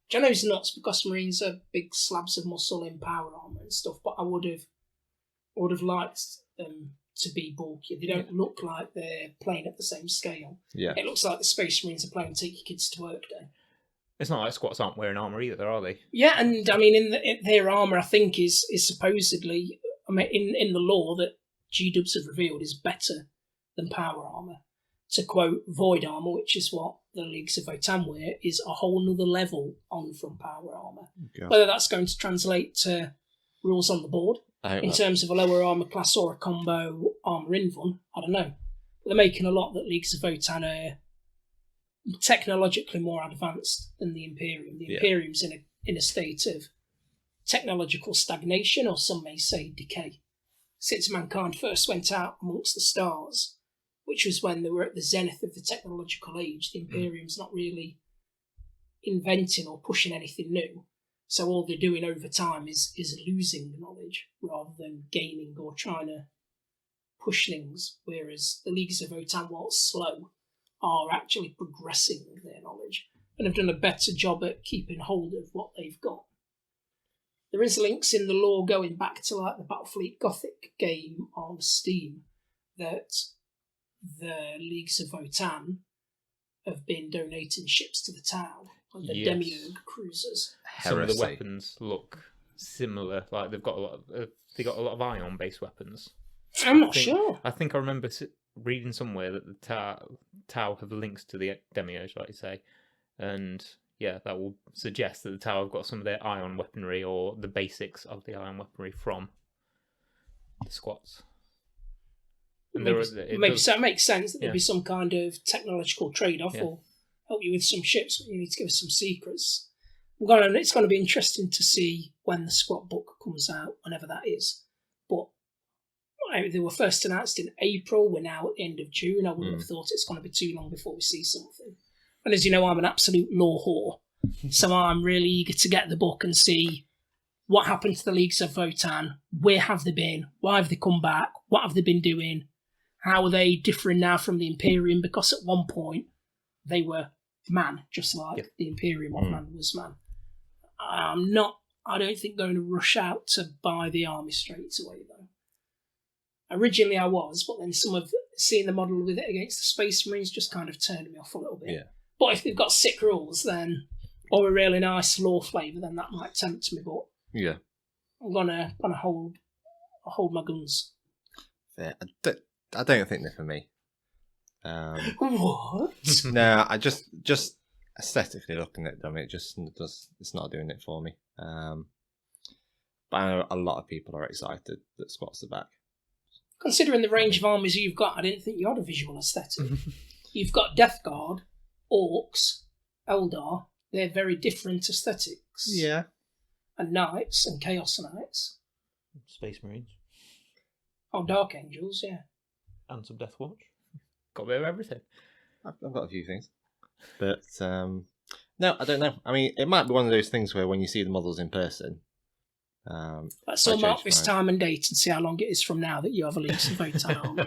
Which I know is nuts because Marines are big slabs of muscle in power armour and stuff, but I would have liked them to be bulkier. They don't look like they're playing at the same scale. Yeah. It looks like the Space Marines are playing Take Your Kids to Work Day. It's not like squats aren't wearing armour either, are they? Yeah, and I mean, in their armour, I think is supposedly, I mean, in the lore that G-Dubs have revealed is better than power armour. To quote, Void armour, which is what the Leagues of Votan wear, is a whole nother level on from power armour. God. Whether that's going to translate to rules on the board in terms of a lower armour class or a combo armour invuln, I don't know. But they're making a lot that Leagues of Votan are technologically more advanced than the Imperium. The Imperium's in a state of technological stagnation, or some may say decay. Since mankind first went out amongst the stars, which was when they were at the zenith of the technological age, the Imperium's not really inventing or pushing anything new. So all they're doing over time is losing knowledge rather than gaining or trying to push things, whereas the Leagues of Votan, whilst slow, are actually progressing their knowledge and have done a better job at keeping hold of what they've got. There is links in the lore going back to like the Battlefleet Gothic game on Steam that the Leagues of Votan have been donating ships to the town, like the Demiurge cruisers. Heresy. Some of the weapons look similar. Like they've got a lot of ion-based weapons. I'm not sure. I think I remember reading somewhere that the Tau have links to the Demiurge, like you say, and that will suggest that the Tau have got some of their ion weaponry or the basics of the ion weaponry from the squats. And so it makes sense that there'd be some kind of technological trade-off or help you with some ships, but you need to give us some secrets. It's going to be interesting to see when the squat book comes out, whenever that is. But they were first announced in April. We're now at the end of June. I wouldn't have thought it's going to be too long before we see something. And as you know, I'm an absolute lore whore. So I'm really eager to get the book and see what happened to the Leagues of Votan. Where have they been? Why have they come back? What have they been doing? How are they differing now from the Imperium? Because at one point, they were man, just like the Imperium of man was man. I don't think going to rush out to buy the army straight away, though. Originally I was, but then seeing the model with it against the Space Marines just kind of turned me off a little bit. Yeah. But if they've got sick rules, then, or a really nice lore flavour, then that might tempt me. But I'm gonna hold my guns. Yeah, I don't think they're for me. What? No, I just aesthetically looking at them, it's not doing it for me. But I know a lot of people are excited that squats are back. Considering the range of armies you've got, I didn't think you had a visual aesthetic. You've got Death Guard, Orcs, Eldar. They're very different aesthetics. Yeah. And Knights and Chaos Knights. Space Marines. Oh, Dark Angels, yeah. And some Death Watch. Got a bit of everything. I've got a few things. But, no, I don't know. I mean, it might be one of those things where when you see the models in person... Let's all mark this time and date and see how long it is from now that you have a Leagues of Votan army.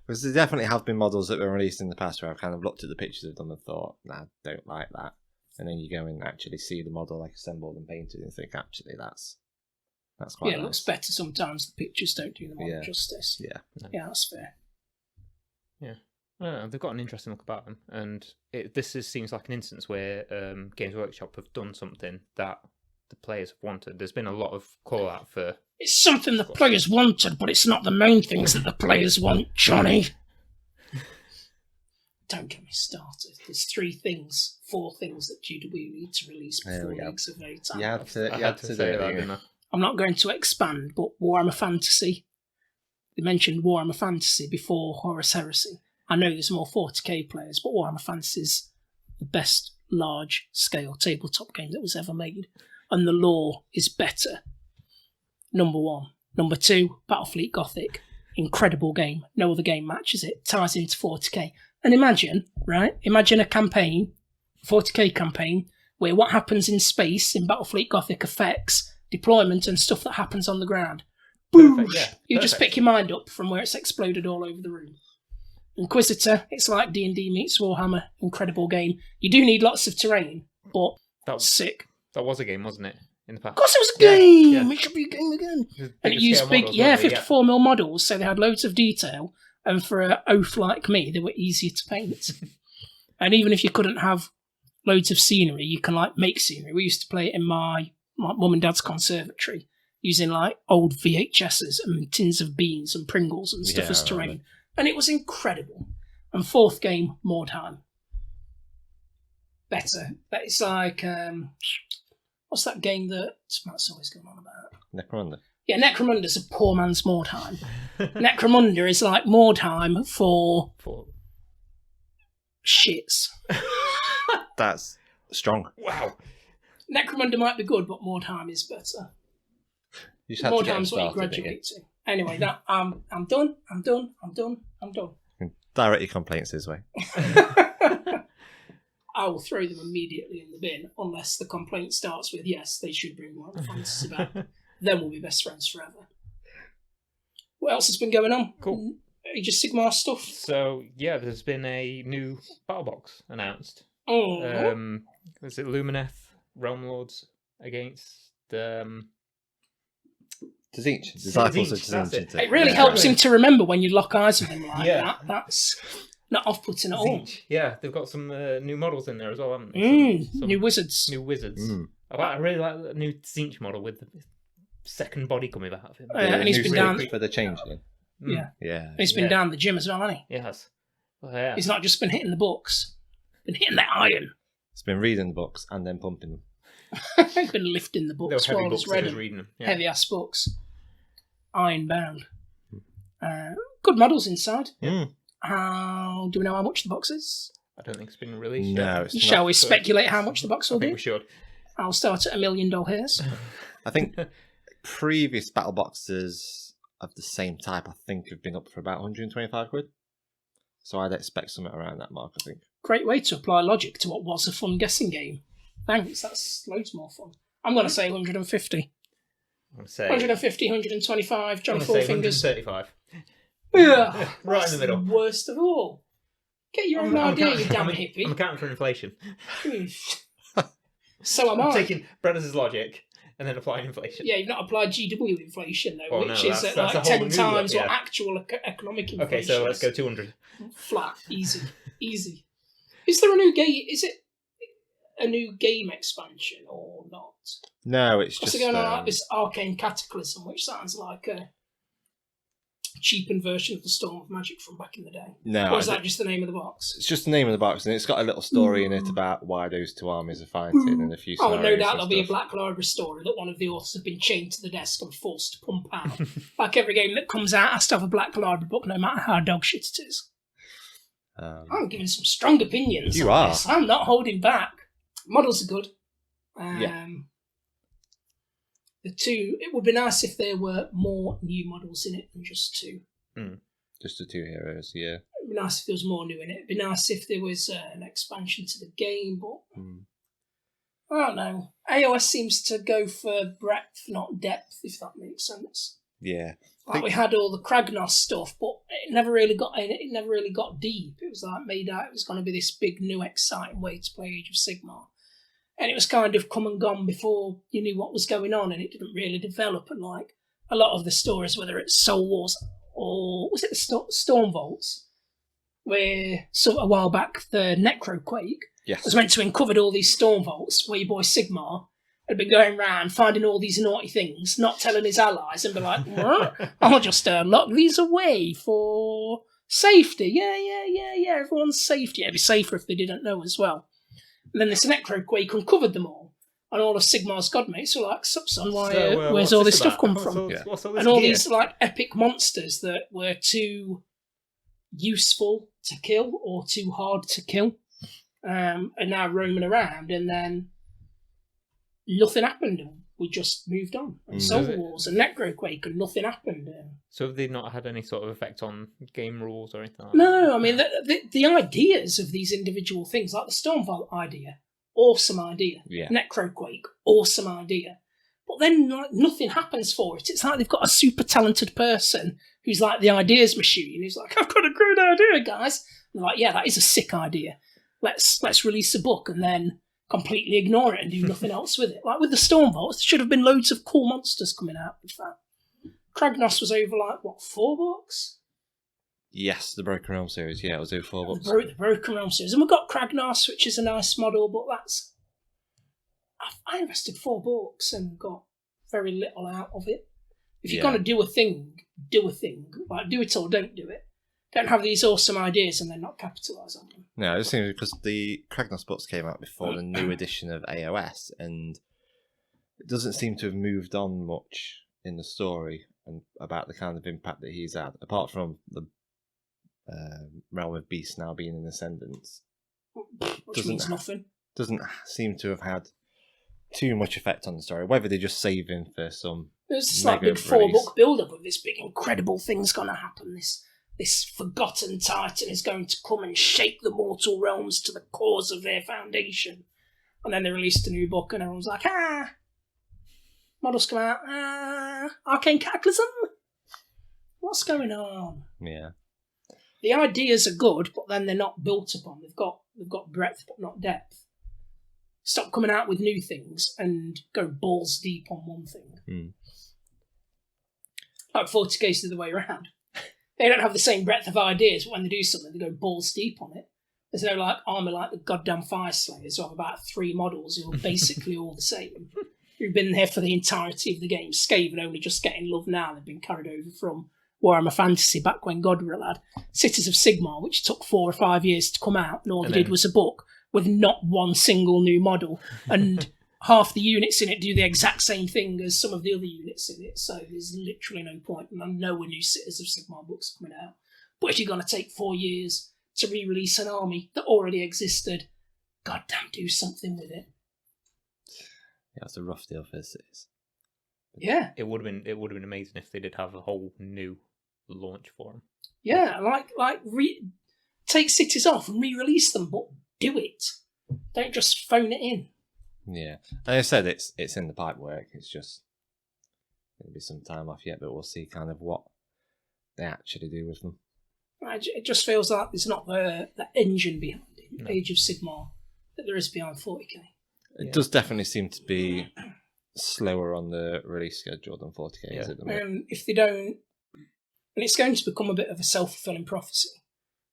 Because there definitely have been models that were released in the past where I've kind of looked at the pictures of them and thought, nah, I don't like that. And then you go and actually see the model like assembled and painted and think, actually, that's quite nice. It looks better sometimes. The pictures don't do the model justice. Yeah. Yeah, that's fair. Yeah. They've got an interesting look about them. And this seems like an instance where Games Workshop have done something that the players have wanted. There's been a lot of call out for... It's something the players wanted, but it's not the main things that the players want, Johnny. Don't get me started. There's 4 things that GW need to release before Leagues of Votan. You had to say that, didn't I? I'm not going to expand, but Warhammer Fantasy. They mentioned Warhammer Fantasy before Horus Heresy. I know there's more 40k players, but Warhammer Fantasy is the best large-scale tabletop game that was ever made. And the lore is better. Number 1. Number 2, Battlefleet Gothic. Incredible game. No other game matches it. Ties into 40k. And imagine a campaign, 40k campaign, where what happens in space in Battlefleet Gothic affects deployment and stuff that happens on the ground. Boosh! You just pick your mind up from where it's exploded all over the room. Inquisitor, it's like D&D meets Warhammer. Incredible game. You do need lots of terrain, but sick. That was a game, wasn't it? In the past. Of course it was a game! Yeah. It should be a game again. And it used 54mm models, so they had loads of detail. And for an oaf like me, they were easier to paint. And even if you couldn't have loads of scenery, you can make scenery. We used to play it in my mum and dad's conservatory, using old VHSs and tins of beans and Pringles and stuff as terrain. And it was incredible. And 4th game, Mordheim. Better. But it's like... what's that game that Matt's always going on about? Necromunda. Yeah, Necromunda's a poor man's Mordheim. Necromunda is like Mordheim for shits. That's strong. Wow. Necromunda might be good, but Mordheim is better. You just have to get Mordheim's what you started, didn't graduate to. Anyway, that I'm done. you? Direct your complaints this way. I will throw them immediately in the bin unless the complaint starts with, yes, they should bring Warhammer Fantasy back. Then we'll be best friends forever. What else has been going on? Cool. Age of Sigmar stuff? So, yeah, there's been a new battle box announced. Oh. Was it Lumineth Realm Lords against Tzeentch. Disciples of Tzeentch, that's Tzeentch. it. It really helps him to remember when you lock eyes with him like that. That's not off-putting at all. Tzeentch. Yeah, they've got some new models in there as well, haven't they? Some New wizards. New wizards. Mm. I really like the new Tzeentch model with the second body coming out of him. And he's New been down. for the changeling. Yeah. Yeah. And he's been down the gym as well, hasn't he? Yes. Well, yeah. He's not just been hitting the books. Been hitting that iron. He's been reading the books and then pumping them. He's been lifting the They were books heavy while books he's that he read was them. reading them. Yeah. Heavy ass books. Iron bound. Good models inside. Mm. How do we know how much the box is? I don't think it's been released No, yet. it's not. Shall we speculate how much the box I will think be? we should. I'll start at $1 million hairs. I think previous battle boxes of the same type, I think, have been up for about 125 quid. So I'd expect something around that mark, I think. Great way to apply logic to what was a fun guessing game. Thanks, that's loads more fun. I'm going to say 150. I'm going to say 150, 125, John I'm Four gonna say Fingers. 135. Yeah, Right in the middle. Worst of all. Get your own idea, you damn hippie. I'm accounting for inflation. So am I'm I. taking Brenner's logic and then applying inflation. Yeah, you've not applied GW inflation though, Oh, no, which is that's at a like whole 10 new times one, what yeah. actual economic inflation Okay, so let's is. go 200. Flat, easy, easy. Is there a new game? Is it a new game expansion or not? No, it's What's just... going on like this Arcane Cataclysm, which sounds like a cheapened version of the Storm of Magic from back in the day? No, Or is that just the name of the box? it's just the name of the box, and it's got a little story in it about why those two armies are fighting and a few Oh, scenarios no doubt and there'll be a stuff. Black Library story that one of the authors have been chained to the desk and forced to pump out. Like every game that comes out has to have a Black Library book, no matter how dog shit it is. I'm giving some strong opinions. You on are. this. I'm not holding back. Models are good. Yeah. The two, it would be nice if there were more new models in it than just two. Just the two heroes, yeah. It'd be nice if there was more new in it. It'd be nice if there was an expansion to the game, but I don't know. AOS seems to go for breadth, not depth, if that makes sense. Yeah. Like we had all the Kragnos stuff, but it never really got deep. It was like made out it was going to be this big new exciting way to play Age of Sigmar, and it was kind of come and gone before you knew what was going on, and it didn't really develop. And like a lot of the stories, whether it's Soul Wars or was it the Storm Vaults, where a while back the Necroquake Yes. was meant to uncover all these Storm Vaults, where your boy Sigmar had been going around finding all these naughty things, not telling his allies, and be like, "What? I'll just lock these away for safety. Yeah, everyone's safety. It'd be safer if they didn't know as well." And then this Necroquake uncovered them all, and all of Sigmar's godmates were like, "Sup, son, where's what's all this about? stuff come What's from?" all- Yeah. what's all this And all gear? these like epic monsters that were too useful to kill or too hard to kill are now roaming around, and then nothing happened, and we just moved on. And Soul Does it? Wars and Necroquake, and nothing happened. So have they not had any sort of effect on game rules or anything like No, I mean, the ideas of these individual things, like the Stormvault idea, awesome idea. Yeah. Necroquake, awesome idea. But then like, nothing happens for it. It's like they've got a super talented person who's like the ideas machine, who's like, "I've got a great idea, guys." And they're like, "Yeah, that is a sick idea. Let's release a book," and then completely ignore it and do nothing else with it. Like with the Stormvaults, there should have been loads of cool monsters coming out with that. Kragnos was over like, 4 books? Yes, the Broken Realm series. Yeah, it was over 4 books. The Broken Realm series. And we've got Kragnos, which is a nice model, but that's... I invested 4 books and got very little out of it. If you're Yeah. going to do a thing, do a thing. Like, do it or don't do it. Don't have these awesome ideas and then not capitalise on them. No, it just seems because the Kragnos books came out before the new edition of AOS, and it doesn't seem to have moved on much in the story and about the kind of impact that he's had, apart from the Realm of Beasts now being in Ascendance. Which means nothing. Doesn't seem to have had too much effect on the story. Whether they're just saving for some. There's this like big 4-book build-up of this big incredible thing's going to happen. This forgotten titan is going to come and shake the mortal realms to the cores of their foundation. And then they released a new book and everyone's like, models come out, Arcane Cataclysm? What's going on? Yeah. The ideas are good, but then they're not built upon. They've got breadth but not depth. Stop coming out with new things and go balls deep on one thing. Like 40k is the other way around. They don't have the same breadth of ideas, but when they do something, they go balls deep on it. There's no like army like the goddamn Fire Slayers who have about 3 models who are basically all the same. Who've been there for the entirety of the game. Skaven only just getting love now. They've been carried over from Warhammer Fantasy back when God were a lad. Cities of Sigmar, which took 4 or 5 years to come out, and all they did was a book with not one single new model. And half the units in it do the exact same thing as some of the other units in it. So there's literally no point. And I know when new Cities of Sigmar books are coming out. But if you're going to take 4 years to re-release an army that already existed, goddamn, do something with it. Yeah, it's a rough deal for cities. Yeah, it would have been amazing if they did have a whole new launch for them. Yeah, take cities off and re-release them, but do it. Don't just phone it in. Yeah, like I said, it's in the pipework. It's just it'll be some time off yet, but we'll see kind of what they actually do with them. It just feels like there's not the engine behind it, Age of Sigmar, that there is behind 40k. It does definitely seem to be slower on the release schedule than 40k is at the moment. If they don't, and it's going to become a bit of a self-fulfilling prophecy,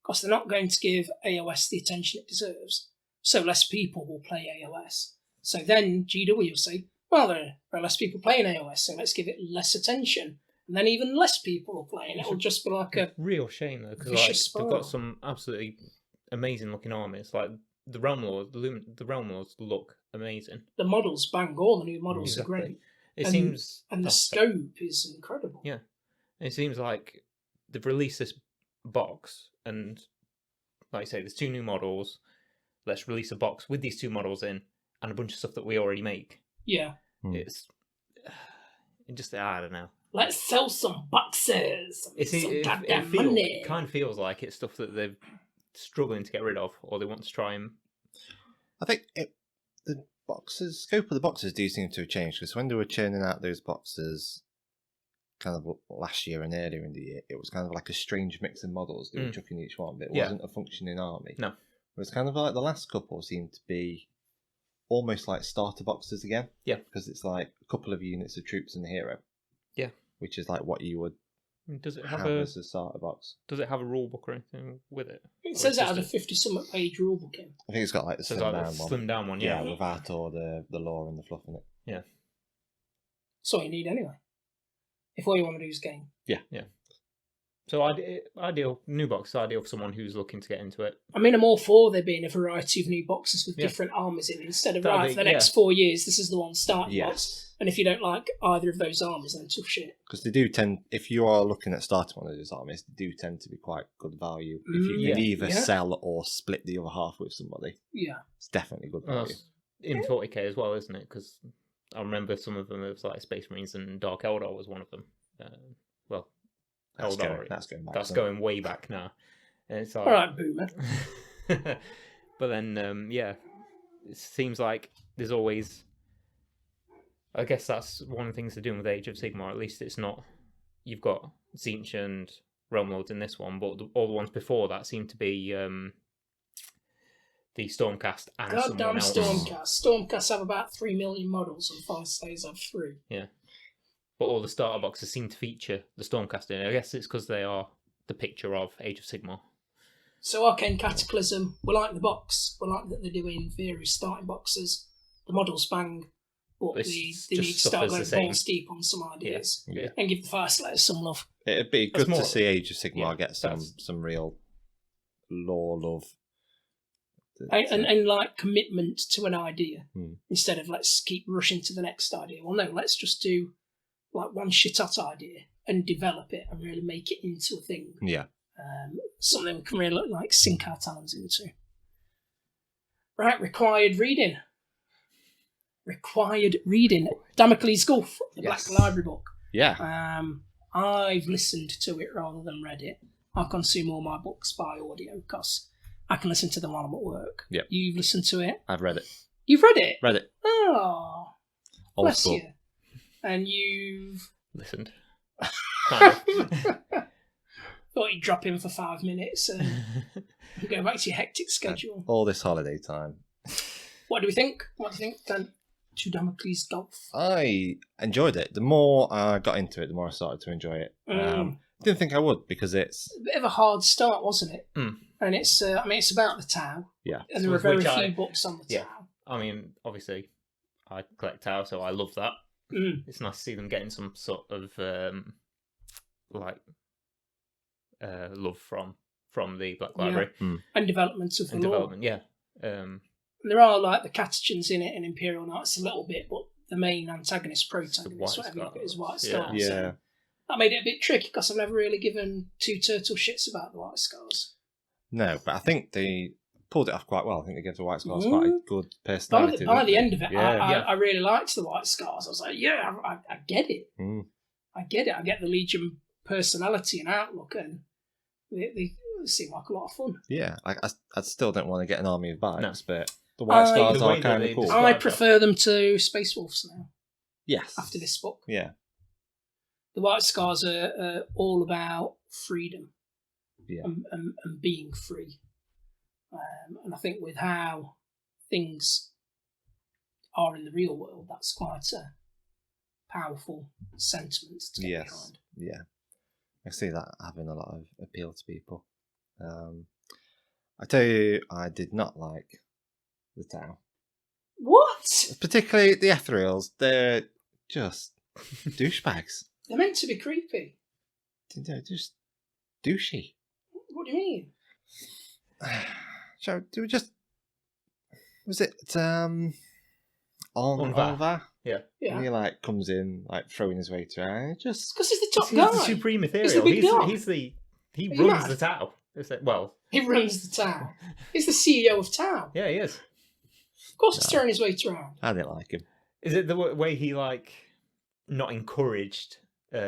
because they're not going to give AOS the attention it deserves, so less people will play AOS. So then GW will say, well, there are less people playing AOS, so let's give it less attention. And then even less people will play, and it'll just be like a real shame though, because they've got some absolutely amazing looking armies. Like the Realm Lords look amazing. The models bang, all the new models are great. The scope is incredible. Yeah, it seems like they've released this box, and like I say, there's 2 new models. Let's release a box with these 2 models in, and a bunch of stuff that we already make. Yeah, it I don't know. Let's sell some boxes. It kind of feels like it's stuff that they're struggling to get rid of, or they want to try and. I think the scope of the boxes do seem to have changed, because when they were churning out those boxes kind of last year and earlier in the year, it was kind of like a strange mix of models they were chucking each one, but it wasn't a functioning army. No. It was kind of like the last couple seemed to be almost like starter boxes again. Yeah. Because it's like a couple of units of troops and a hero. Yeah. Which is like what you would have as a starter box. Does it have a rule book or anything with it? It says it has a 50-something page rule book in. I think it's got like the slim down one. Yeah, without all the lore and the fluff in it. Yeah. That's all you need anyway. If all you want to do is game. Yeah. Yeah. So ideal new box, ideal for someone who's looking to get into it. I mean, I'm all for there being a variety of new boxes with different armies in, instead of for the next 4 years, this is the one starting box. And if you don't like either of those armies, then tough shit. Because they do tend, if you are looking at starting one of those armies, they do tend to be quite good value. If you can either sell or split the other half with somebody, it's definitely good value. In 40k as well, isn't it? Because I remember some of them, it was like Space Marines, and Dark Eldar was one of them. That's going way back now. And it's like, all right, boomer. But then, it seems like there's always. I guess that's one of the things they're doing with Age of Sigmar. At least it's not. You've got Tzeentch and Realm Lords in this one, but all the ones before that seem to be the Stormcast and goddamn someone else. Stormcast have about 3 million models, and Fire Slayers have 3. Yeah. But all the starter boxes seem to feature the Stormcast in it. I guess it's because they are the picture of Age of Sigmar. So Arcane Cataclysm, we like the box. We like that they're doing various starting boxes. The models bang, but they need to start going balls deep on some ideas and give the Fire Slayers some love. It'd be good to see Age of Sigmar get some real lore love. And like commitment to an idea instead of let's keep rushing to the next idea. Well, no, let's just do like one shit-hot idea and develop it and really make it into a thing. Yeah. Something we can really sink our talents into. Right, required reading. Damocles Gulf, the Yes. Black Library book. Yeah. I've listened to it rather than read it. I consume all my books by audio because I can listen to them while I'm at work. Yep. You've listened to it? I've read it. You've read it? Read it. Oh, Old bless school. you. And you've... Listened. Kind of. thought you'd drop in for 5 minutes and go back to your hectic schedule. All this holiday time. What do we think? What do you think then to Damocles Golf? I enjoyed it. The more I got into it, the more I started to enjoy it. Didn't think I would because it's A bit of a hard start, wasn't it? Mm. And it's, it's about the Tau. Yeah. And there are very Which few I- books on the Yeah. Tau. I mean, obviously, I collect Tau, so I love that. Mm. It's nice to see them getting some sort of love from the Black Yeah. Library And development of the and lore. development. Yeah. There are like the catechins in it and Imperial Knights a little bit, but the main antagonist, protagonist, White whatever you look at, is White Scars. Scars. Yeah. So that made it a bit tricky because I've never really given two turtle shits about the White Scars. no, but I think they pulled it off quite well. I think they gave the White Scars quite a good personality. By didn't the they? end of it, yeah. I really liked the White Scars. I was like, yeah, I get it. Mm. I get it. I get the Legion personality and outlook, and they seem like a lot of fun. Yeah, I still don't want to get an army of bikes, No. but the White Scars The way are that kind they of cool. describe I that. prefer them to Space Wolves now, Yes. after this book. Yeah. The White Scars are all about freedom Yeah. and being free. And I think with how things are in the real world, that's quite a powerful sentiment to get Yes. behind. Yeah. I see that having a lot of appeal to people. I tell you, I did not like the Tau. What? Particularly the Ethereals. They're just douchebags. They're meant to be creepy. They're just douchey. What do you mean? So, do we just... Was it Onvar. Onvar? Yeah. Yeah. And he like comes in like throwing his weight around. Just Because he's the top He's guy. the supreme He's the ethereal. big dog. He Are you runs mad? the Tau. Well, He runs the Tau. He's the CEO of Tau. yeah, he is. Of course he's throwing his weight around. I didn't like him. Is it the way he not encouraged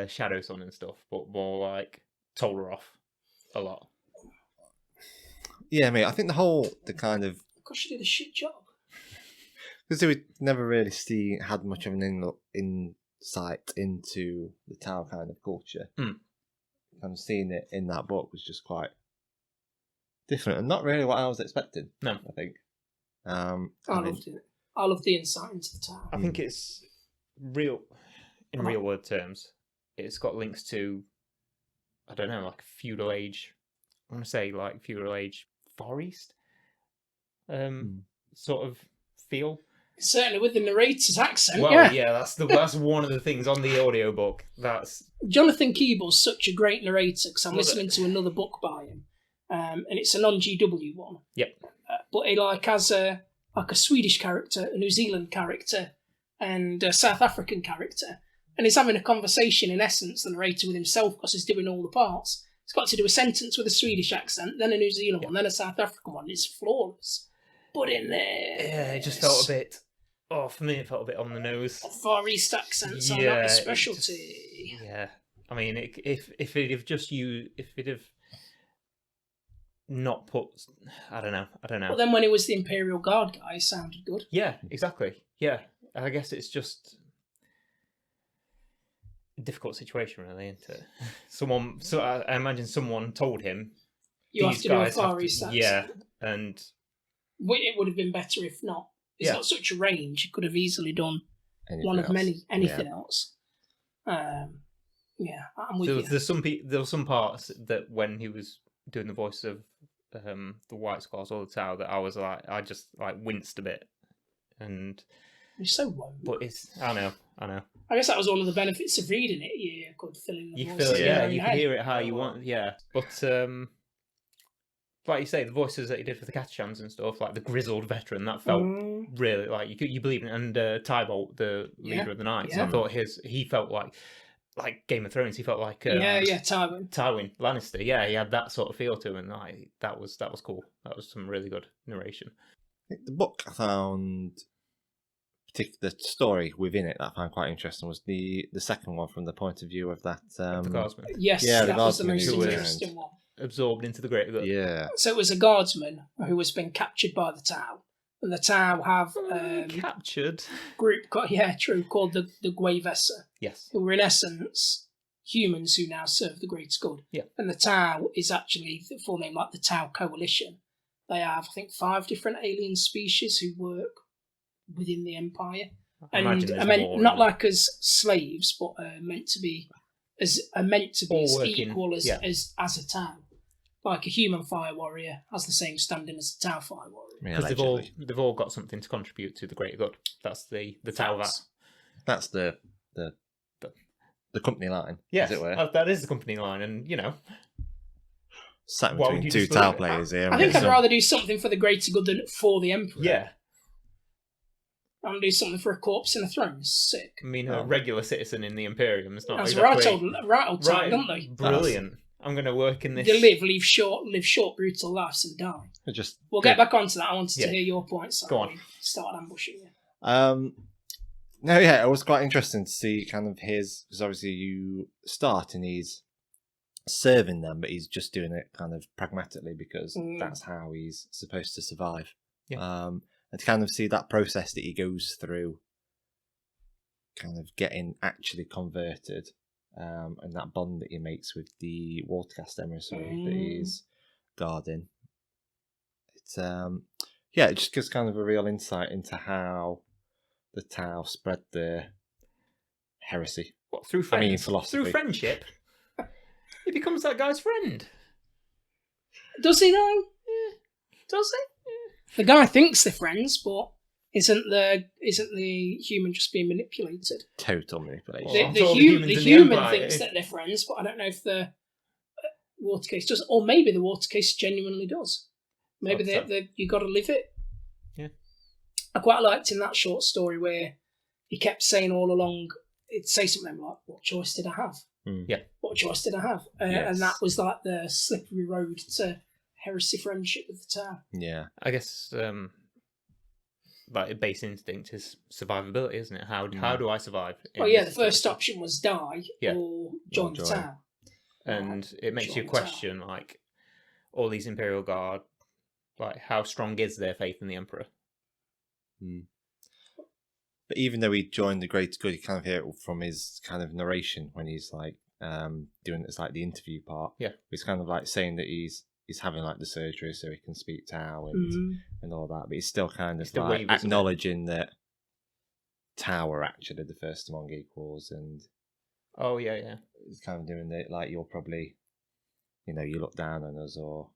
Shadow Sun and stuff, but more like told her off a lot? Yeah, mate. I think the kind of Of course she did a shit job. because we never really had much of an insight into the Tau kind of culture. Mm. Kind of seeing it in that book was just quite different and not really what I was expecting. No. I think. I mean, loved it. I love the insight into the Tau. I think it's real world terms. It's got links to, I don't know, like feudal age. I want to say like feudal age Far East, sort of feel. Certainly with the narrator's accent, Well, yeah. yeah, that's one of the things on the audiobook. That's Jonathan Keeble's such a great narrator because I'm Was listening to another book by him, and it's a non-GW one. Yep. But he has a Swedish character, a New Zealand character, and a South African character, and he's having a conversation in essence, the narrator, with himself because he's doing all the parts. He's got to do a sentence with a Swedish accent, then a New Zealand one, then a South African one. It's flawless. But in there, yeah, it just felt a bit. Oh, for me, it felt a bit on the nose. Far East accents are not Yeah, a it specialty. Yeah, I mean, if it'd have just if it'd have not put, I don't know. But then when he was the Imperial Guard guy, he sounded good. Yeah, exactly. Yeah, I guess it's just a difficult situation, really, isn't it? So I imagine someone told him You have these to do a guys Far East accent. yeah, and It would have been better if not. He's Yeah. got such a range. He could have easily done anything one of else. anything else. Yeah, I'm with you. there's some parts that when he was doing the voice of the White Scars or the Tau that I just winced a bit, and He's so woke. but I know. I guess that was one of the benefits of reading it. You could fill in the You voices feel in your own you can head. hear it how you want, yeah. But like you say, the voices that he did for the Catachans and stuff, like the grizzled veteran, that felt really like you believe in it. And Tybolt, the leader of the Knights, yeah. I thought he felt like Game of Thrones. He felt like Tywin. Tywin Lannister. Yeah, he had that sort of feel to him, and that was cool. That was some really good narration. think the book I found, the story within it that I found quite interesting was the second one from the point of view of that. The guardsman. Yes, Yeah, the that was the guardsman most who was- interesting one. Absorbed into the great good. Yeah. So it was a guardsman who was been captured by the Tau, and the Tau have Captured. group, called the Guevesa, Yes. who were in essence humans who now serve the greater good. Yeah. And the Tau is actually the full name, like the Tau Coalition. They have, I think, 5 different alien species who work within the Empire, I and imagine there's I mean more, not yeah. like as slaves, but meant to be as All working, equal as yeah. as a Tau. Like a human fire warrior has the same standing as a Tau fire warrior. Yeah, Because allegedly. they've all got something to contribute to the greater good. That's the Tau that. That's the company line, Yes, as it were. that is the company line, and Sat why would between you two split Tau it? players here. I think I'd rather do something for the greater good than for the Emperor. yeah. I'd do something for a corpse in a throne. Sick. I mean, a regular citizen in the Imperium is not That's exactly... right old time, don't they? Brilliant. I'm going to work in this... They live short, brutal lives and die. Just We'll get back onto that. I wanted to Yeah. hear your points. Go on. Start ambushing you. No, yeah, it was quite interesting to see kind of his, because obviously you start and he's serving them, but he's just doing it kind of pragmatically because that's how he's supposed to survive. Yeah. And to kind of see that process that he goes through, kind of getting actually converted, and that bond that he makes with the Watercast emissary that he's guarding. It's it just gives kind of a real insight into how the Tau spread their heresy. What, through friends? I mean, philosophy. Through friendship? He becomes that guy's friend. Does he though? Yeah. Does he? The guy thinks they're friends, but isn't the human just being manipulated? Total manipulation. Well, The all humans in the human Empire, thinks that they're friends, but I don't know if the Watercase does, or maybe the Watercase genuinely does. Maybe Hope so. you got to live it. Yeah. I quite liked in that short story where he kept saying all along, it'd say something like, "What choice did I have? Yeah. What choice did I have?" Yes. And that was like the slippery road to heresy friendship with the Tau. Yeah. I guess, like, a base instinct is survivability, isn't it? How do I survive? in Well, yeah, this the first situation? option was die Yeah. or join the join. Tau. And it makes you Join the Tau. question, like, all these Imperial Guard, like, how strong is their faith in the Emperor? But even though he joined the Greater Good, you kind of hear it from his kind of narration when he's like doing this, like the interview part. Yeah. He's kind of like saying that he's having like the surgery so he can speak Tau and all that, but he's still kind of Still like wavers a bit. acknowledging that Tau are actually the first among equals, and Oh, yeah. he's kind of doing it like you're probably, you look down on us, or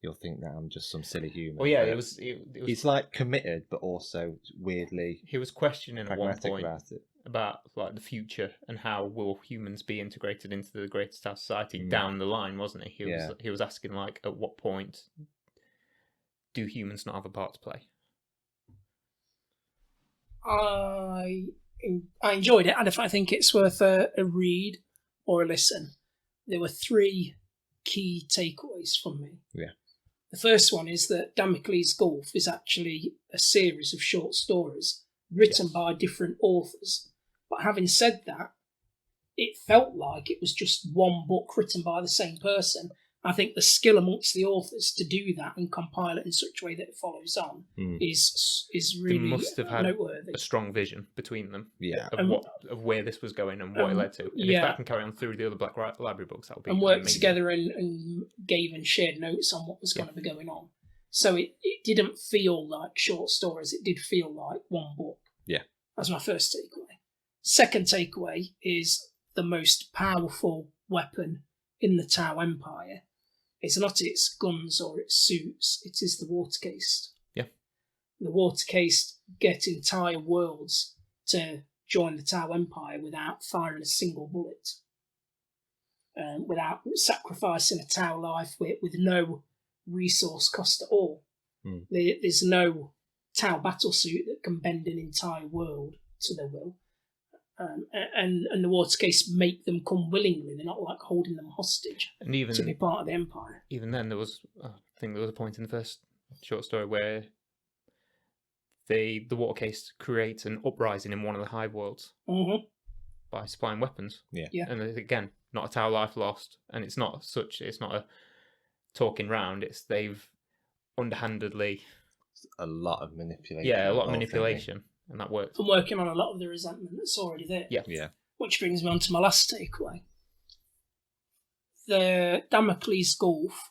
you'll think that I'm just some silly human. Well, yeah, but it was he's like committed, but also weirdly he was questioning at one pragmatic point about it. about like the future and how will humans be integrated into the greater Tau society down the line, wasn't he? He was asking like, at what point do humans not have a part to play? I enjoyed it, and if I think it's worth a read or a listen. There were 3 key takeaways from me. Yeah. The first one is that Damocles Gulf is actually a series of short stories written by different authors. But having said that, it felt like it was just one book written by the same person. I think the skill amongst the authors to do that and compile it in such a way that it follows on is really They must have had noteworthy. a strong vision between them. Yeah. Of where this was going and what it led to. And if that can carry on through the other Black Library books, that would be and worked amazing. together and gave and shared notes on what was going to be going on. So it didn't feel like short stories. It did feel like one book. Yeah. That's my first takeaway. Second takeaway is the most powerful weapon in the Tau Empire. It's not its guns or its suits. It is the Watercase. Yeah. The Watercase get entire worlds to join the Tau Empire without firing a single bullet. Without sacrificing a Tau life with no resource cost at all. There's no Tau battlesuit that can bend an entire world to their will. And the Watercase make them come willingly. They're not like holding them hostage And even to be part of the Empire. even then, I think there was a point in the first short story where the water case creates an uprising in one of the hive worlds by supplying weapons. Yeah. And again, not a tower life lost, and it's not a talking round. It's they've underhandedly a lot of manipulation. Yeah, a lot of manipulation, and that works. I'm working on a lot of the resentment that's already there. Yeah. Which brings me on to my last takeaway. The Damocles Gulf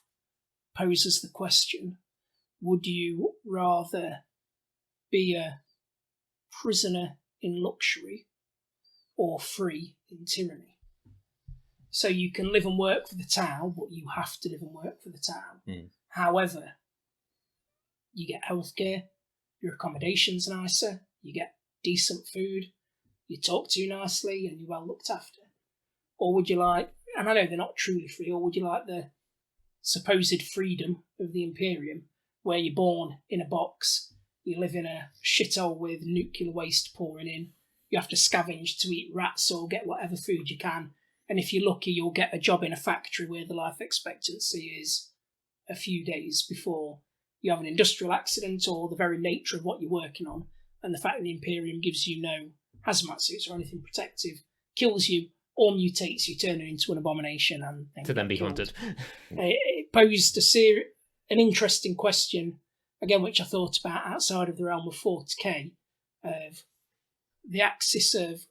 poses the question: would you rather be a prisoner in luxury or free in tyranny? So you can live and work for the town, but you have to live and work for the town. However, you get healthcare, your accommodation's nicer, you get decent food, you're talked to nicely, and you're well looked after. Or would you like, and I know they're not truly free, or would you like the supposed freedom of the Imperium, where you're born in a box, you live in a shithole with nuclear waste pouring in, you have to scavenge to eat rats or get whatever food you can, and if you're lucky you'll get a job in a factory where the life expectancy is a few days before you have an industrial accident or the very nature of what you're working on, and the fact that the Imperium gives you no hazmat suits or anything protective, kills you or mutates you, turning into an abomination and to then be hunted. It posed an interesting question, again, which I thought about outside of the realm of 40k, of the axis of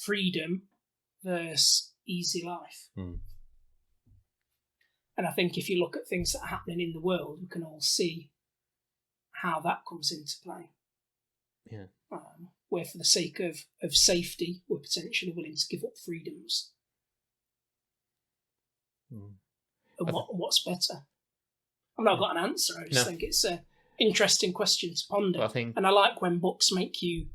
freedom versus easy life. And I think if you look at things that are happening in the world, we can all see how that comes into play. Yeah. Where for the sake of safety, we're potentially willing to give up freedoms. And what's better? I've not got an answer. I just think it's an interesting question to ponder. Well, and I like when books make you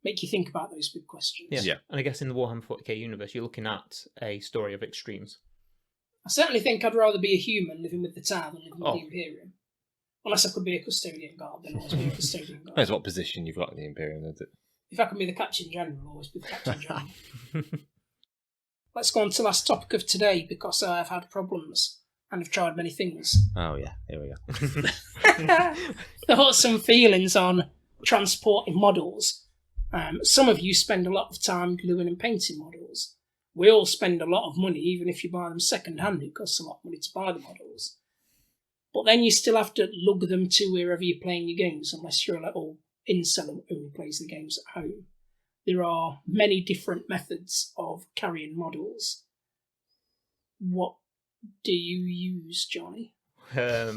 think about those big questions. Yeah. And I guess in the Warhammer 40k universe, you're looking at a story of extremes. I certainly think I'd rather be a human living with the town than living with the Imperium. Unless I could be a custodian guard, then I'll always be a custodian guard. Depends what position you've got in the Imperium, isn't it? If I can be the Captain General, I'll always be the Captain General. Let's go on to the last topic of today, because I've had problems and have tried many things. Oh yeah, here we go. Thoughts and feelings on transporting models. Some of you spend a lot of time gluing and painting models. We all spend a lot of money, even if you buy them second-hand, it costs a lot of money to buy the models. But then you still have to lug them to wherever you're playing your games, unless you're a little incel who only plays the games at home. There are many different methods of carrying models. What do you use, Johnny? At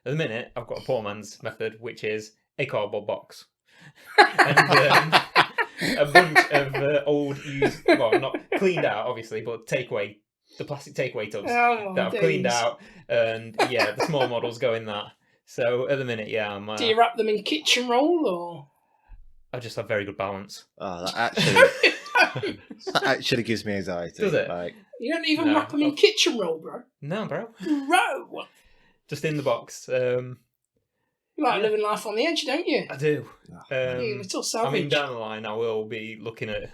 the minute, I've got a poor man's method, which is a cardboard box. And a bunch of old used, well, not cleaned out, obviously, but the plastic takeaway tubs that I've cleaned out, and the small models go in that. So at the minute, I'm... do you wrap them in kitchen roll, or...? I just have very good balance. Oh, that actually gives me anxiety. Does it? Like, you don't even wrap them in kitchen roll, bro? No, bro. Bro! Just in the box. You like living life on the edge, don't you? I do. You little savage. I mean, down the line, I will be looking at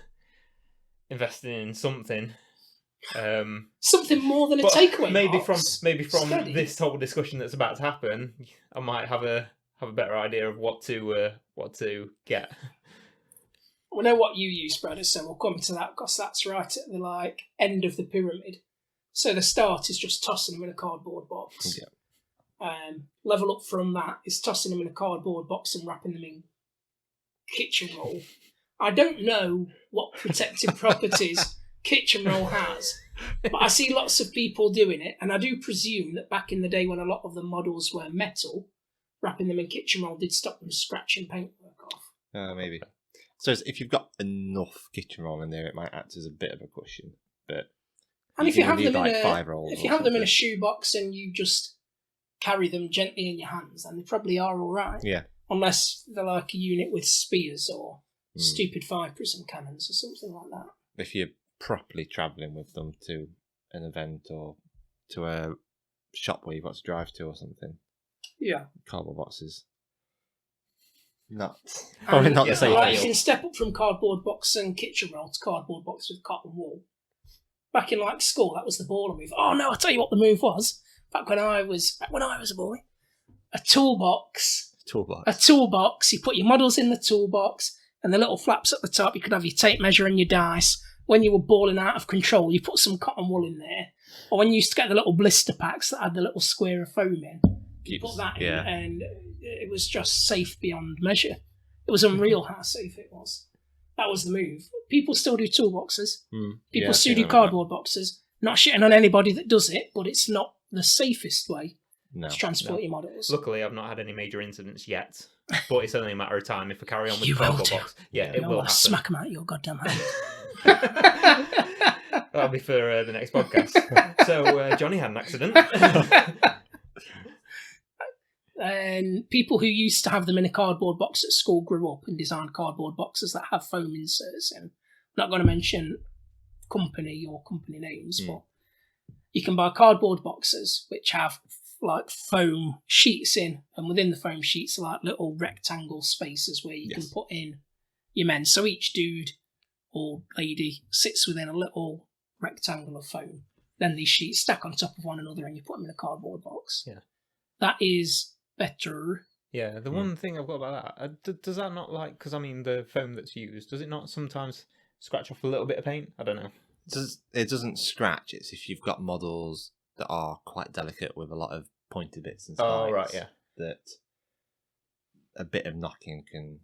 investing in something. Something more than a takeaway box. Maybe from this whole discussion that's about to happen, I might have a better idea of what to get. We know what you use, Brad, so we'll come to that, because that's right at the end of the pyramid. So the start is just tossing them in a cardboard box. Yeah. Level up from that is tossing them in a cardboard box and wrapping them in kitchen roll. I don't know what protective properties kitchen roll has, but I see lots of people doing it, and I do presume that back in the day when a lot of the models were metal, wrapping them in kitchen roll did stop them scratching paintwork off. Maybe. So if you've got enough kitchen roll in there, it might act as a bit of a cushion. But and if you have them in 5 rolls, if you have them in a shoebox and you just carry them gently in your hands, then they probably are all right. Yeah. Unless they're like a unit with spears or stupid fire prism cannons or something like that. If you're properly travelling with them to an event or to a shop where you've got to drive to or something. Yeah. Cardboard boxes. Not the same. You can step up from cardboard box and kitchen roll to cardboard box with cotton wool. Back in school, that was the baller move. Oh no, I'll tell you what the move was. Back when I was a boy. A toolbox Toolbox. A toolbox. You put your models in the toolbox, and the little flaps at the top. You could have your tape measure and your dice. When you were balling out of control, you put some cotton wool in there. Or when you used to get the little blister packs that had the little square of foam in, you put that in, and it was just safe beyond measure. It was unreal how safe it was. That was the move. People still do toolboxes. People still do cardboard boxes. Not shitting on anybody that does it, but it's not the safest way to transport your models. Luckily, I've not had any major incidents yet, but it's only a matter of time if I carry on with You the cardboard will box. Yeah, it will happen. Smack them out of your goddamn hand. That'll be for the next podcast. So Johnny had an accident. And people who used to have them in a cardboard box at school grew up and designed cardboard boxes that have foam inserts in. I'm not going to mention company or company names, but you can buy cardboard boxes which have like foam sheets in, and within the foam sheets are like little rectangle spaces where you can put in your men. So each dude or lady sits within a little rectangle of foam. Then these sheets stack on top of one another and you put them in a cardboard box. Yeah. That is better. Yeah, the one thing I've got about that, does that not because I mean the foam that's used, does it not sometimes scratch off a little bit of paint? I don't know. It doesn't scratch. It's if you've got models that are quite delicate with a lot of pointed bits and spikes. Oh, right, yeah. That a bit of knocking can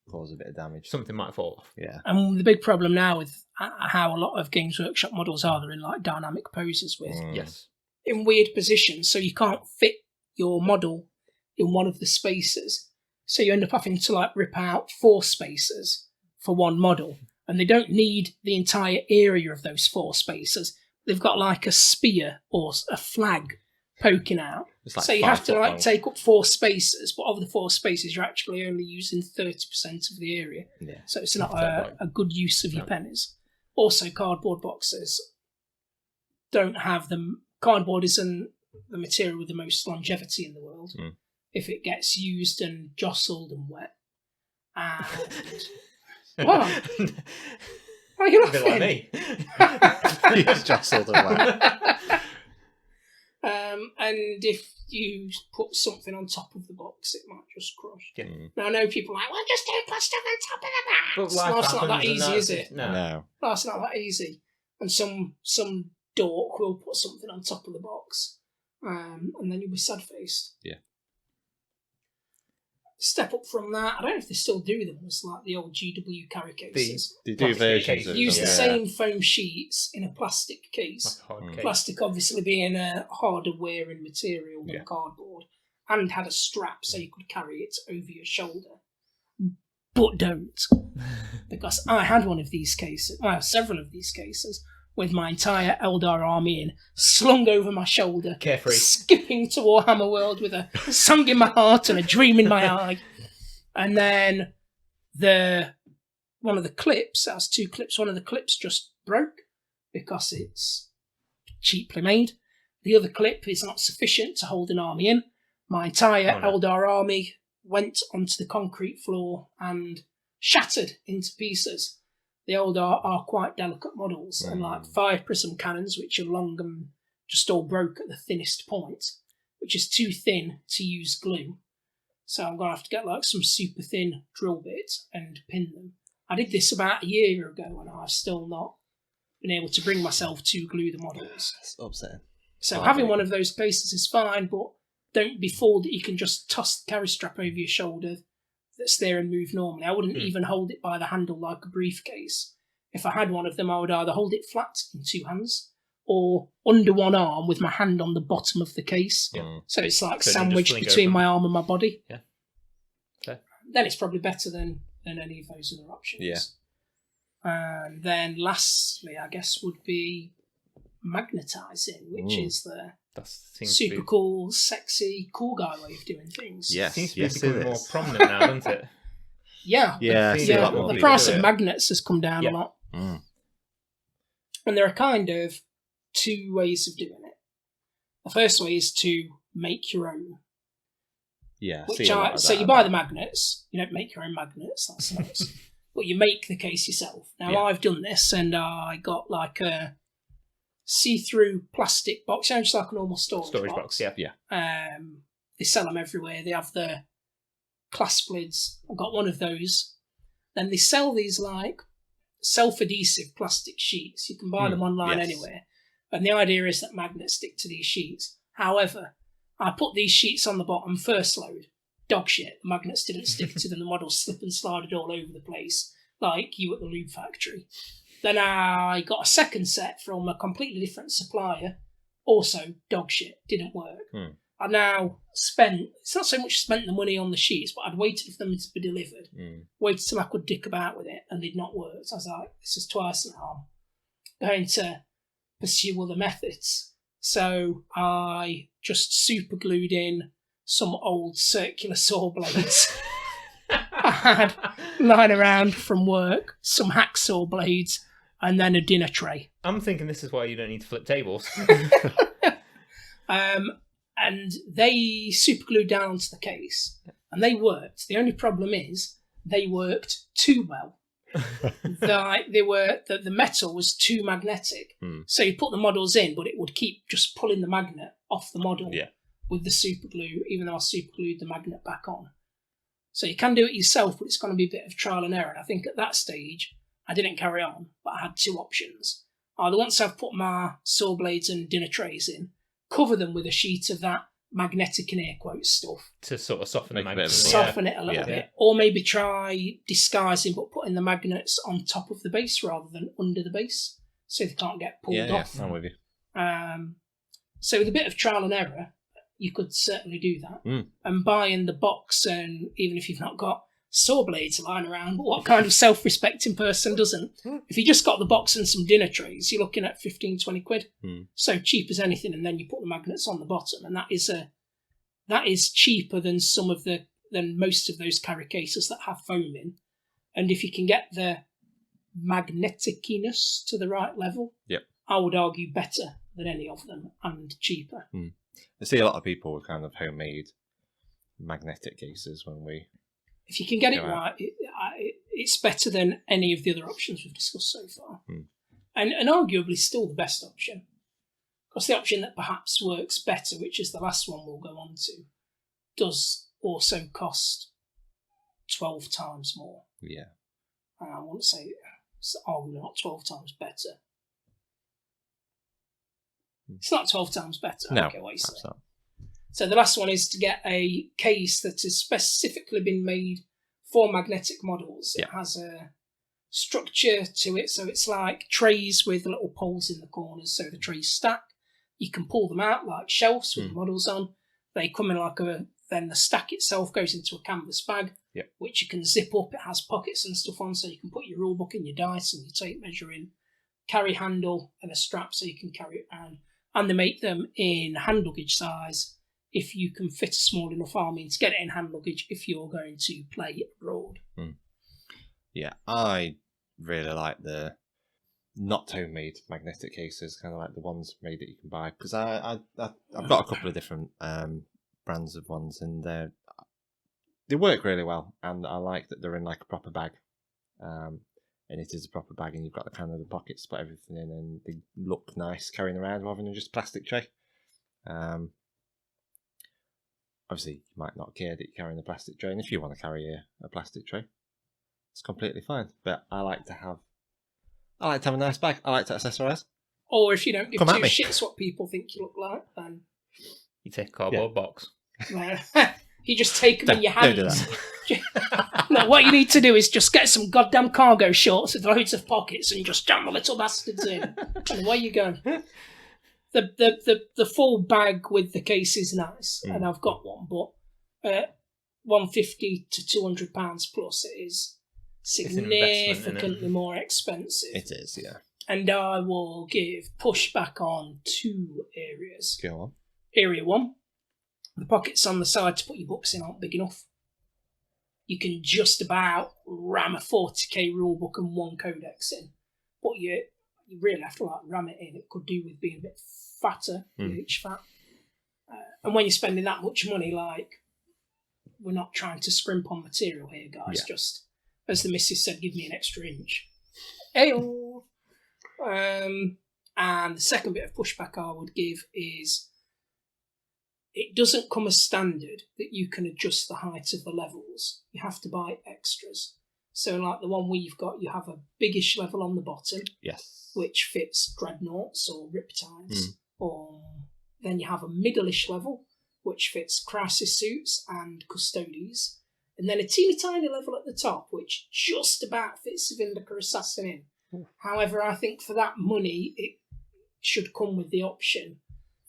cause a bit of damage. Something might fall off. Yeah. And the big problem now with how a lot of Games Workshop models are, they're in like dynamic poses with in weird positions, so you can't fit your model in one of the spaces. So you end up having to like rip out 4 spaces for one model. And they don't need the entire area of those 4 spaces. They've got like a spear or a flag poking out. Like so you have to like take up 4 spaces, but of the 4 spaces, you're actually only using 30% of the area. Yeah. So it's not a good use of your pennies. Also, cardboard boxes don't have them. Cardboard isn't the material with the most longevity in the world. If it gets used and jostled and wet. And what? Why are you laughing? A bit like me. You just jostled and wet. And if you put something on top of the box, it might just crush. Yeah. Now, I know people are like, well, just don't put stuff on top of the box. But Life's not that easy, is it? No. Life's not that easy. And some dork will put something on top of the box, and then you'll be sad-faced. Yeah. Step up from that, I don't know if they still do them, it's like the old GW carry cases. They do versions of Use them. the same foam sheets in a plastic case. Like a hard case. Plastic obviously being a harder wearing material than cardboard, and had a strap so you could carry it over your shoulder. But don't. Because I had one of these cases, well, several of these cases, with my entire Eldar army in, slung over my shoulder, Carefree, skipping to Warhammer World with a song in my heart and a dream in my eye. And then one of the clips, that was 2 clips, one of the clips just broke because it's cheaply made. The other clip is not sufficient to hold an army in. My entire Eldar army went onto the concrete floor and shattered into pieces. The Eldar are quite delicate models, and like 5 prism cannons, which are long and just all broke at the thinnest point, which is too thin to use glue. So I'm going to have to get like some super thin drill bits and pin them. I did this about a year ago, and I've still not been able to bring myself to glue the models. That's upsetting. So having one of those cases is fine, but don't be fooled that you can just toss the carry strap over your shoulder that's there and move normally. I wouldn't even hold it by the handle like a briefcase. If I had one of them, I would either hold it flat in 2 hands or under one arm with my hand on the bottom of the case. So it's like sandwiched between my arm and my body. Yeah. Okay. Then it's probably better than any of those other options. Yeah. And then lastly, I guess, would be magnetising, which is the super cool, sexy, cool guy way of doing things. Yes, seems to be becoming more prominent now, doesn't it? Yeah. The price of magnets has come down a lot. And there are kind of 2 ways of doing it. The first way is to make your own. Yeah. So you buy the magnets. You don't make your own magnets. That's nice. But you make the case yourself. Now, I've done this, and I got like a see-through plastic box, just like a normal storage box. Yeah. They sell them everywhere. They have the clasp lids. I've got one of those. Then they sell these like self-adhesive plastic sheets. You can buy them online anywhere. And the idea is that magnets stick to these sheets. However, I put these sheets on the bottom first load. Dog shit. The magnets didn't stick to them. The models slip and slided all over the place, like you at the lube factory. Then I got a second set from a completely different supplier. Also, dog shit. Didn't work. I now it's not so much spent the money on the sheets, but I'd waited for them to be delivered. Waited till I could dick about with it, and they'd not worked. So I was like, this is twice now. I'm going to pursue other methods. So I just super glued in some old circular saw blades. I had lying around from work, some hacksaw blades, and then a dinner tray. I'm thinking this is why you don't need to flip tables. And they super glued down onto the case, and they worked. The only problem is they worked too well. The metal was too magnetic, so you put the models in, but it would keep just pulling the magnet off the model with the super glue, even though I super glued the magnet back on. So you can do it yourself, but it's going to be a bit of trial and error. And I think at that stage I didn't carry on, but I had two options. Either once I've put my saw blades and dinner trays in, cover them with a sheet of that magnetic in air quotes stuff to sort of soften the magnet, soften it a little bit, or maybe try disguising but putting the magnets on top of the base rather than under the base, so they can't get pulled off. I'm with you. So with a bit of trial and error, you could certainly do that. And buying the box, and even if you've not got saw blades lying around, but what kind of self-respecting person doesn't? If you just got the box and some dinner trays, you're looking at 15-20 quid. So cheap as anything, and then you put the magnets on the bottom, and that is cheaper than most of those carry cases that have foam in. And if you can get the magneticness to the right level, I would argue better than any of them, and cheaper. I see a lot of people with kind of homemade magnetic cases when we... If you can get it right, it's better than any of the other options we've discussed so far. And arguably still the best option. Because the option that perhaps works better, which is the last one we'll go on to, does also cost 12 times more. Yeah. And I want to say it's arguably not 12 times better. It's not 12 times better. No, okay, what you say. not. So the last one is to get a case that has specifically been made for magnetic models. It has a structure to it, so it's like trays with little poles in the corners, so the trays stack. You can pull them out like shelves with the models on. They come in then the stack itself goes into a canvas bag, which you can zip up. It has pockets and stuff on, so you can put your rule book and your dice and your tape measure in, carry handle and a strap so you can carry it around. And they make them in hand luggage size if you can fit a small enough army to get it in hand luggage if you're going to play abroad. Yeah, I really like the not homemade magnetic cases, kind of like the ones made that you can buy, because I've got a couple of different brands of ones, and they work really well, and I like that they're in like a proper bag, and it is a proper bag, and you've got the kind of the pockets to put everything in, and they look nice carrying around rather than just a plastic tray. Obviously, you might not care that you're carrying a plastic tray, and if you want to carry a plastic tray, it's completely fine. But I like to have a nice bag. I like to accessorise. Or if you don't give two shits what people think you look like, then you take a cardboard box. You just take them in your hands. Don't do that. No, what you need to do is just get some goddamn cargo shorts with loads of pockets and just jam the little bastards in. And away you go. The full bag with the case is nice, and I've got one, but £150 to £200 plus, it is significantly more expensive. It is, yeah. And I will give pushback on two areas. Go on. Area one, the pockets on the side to put your books in aren't big enough. You can just about ram a 40k rulebook and one codex in, but you really have to ram it in. It could do with being a bit fatter, each fat. And when you're spending that much money, we're not trying to scrimp on material here, guys. Just, as the missus said, give me an extra inch. Ayo! And the second bit of pushback I would give is it doesn't come as standard that you can adjust the height of the levels. You have to buy extras. So like the one we've got, you have a biggish level on the bottom, Yes. which fits dreadnoughts or riptides. Or then you have a middle-ish level, which fits crisis suits and custodies. And then a teeny tiny level at the top, which just about fits a Vindica Assassin in. However, I think for that money, it should come with the option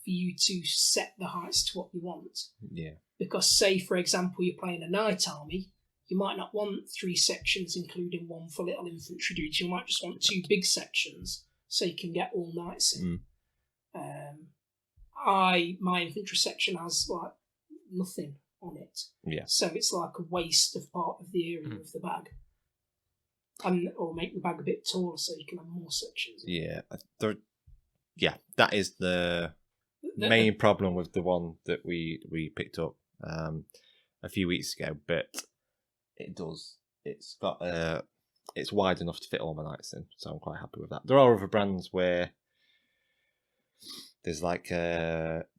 for you to set the heights to what you want. Yeah. Because say, for example, you're playing a knight army, you might not want 3 sections, including one for little infantry dudes. You might just want 2 big sections, so you can get all knights in. My infantry section has like nothing on it. Yeah. So it's like a waste of part of the area of the bag. Or make the bag a bit taller so you can have more sections. Yeah. That is the main problem with the one that we picked up a few weeks ago, but it's got it's wide enough to fit all my knights in, so I'm quite happy with that. There are other brands where there's like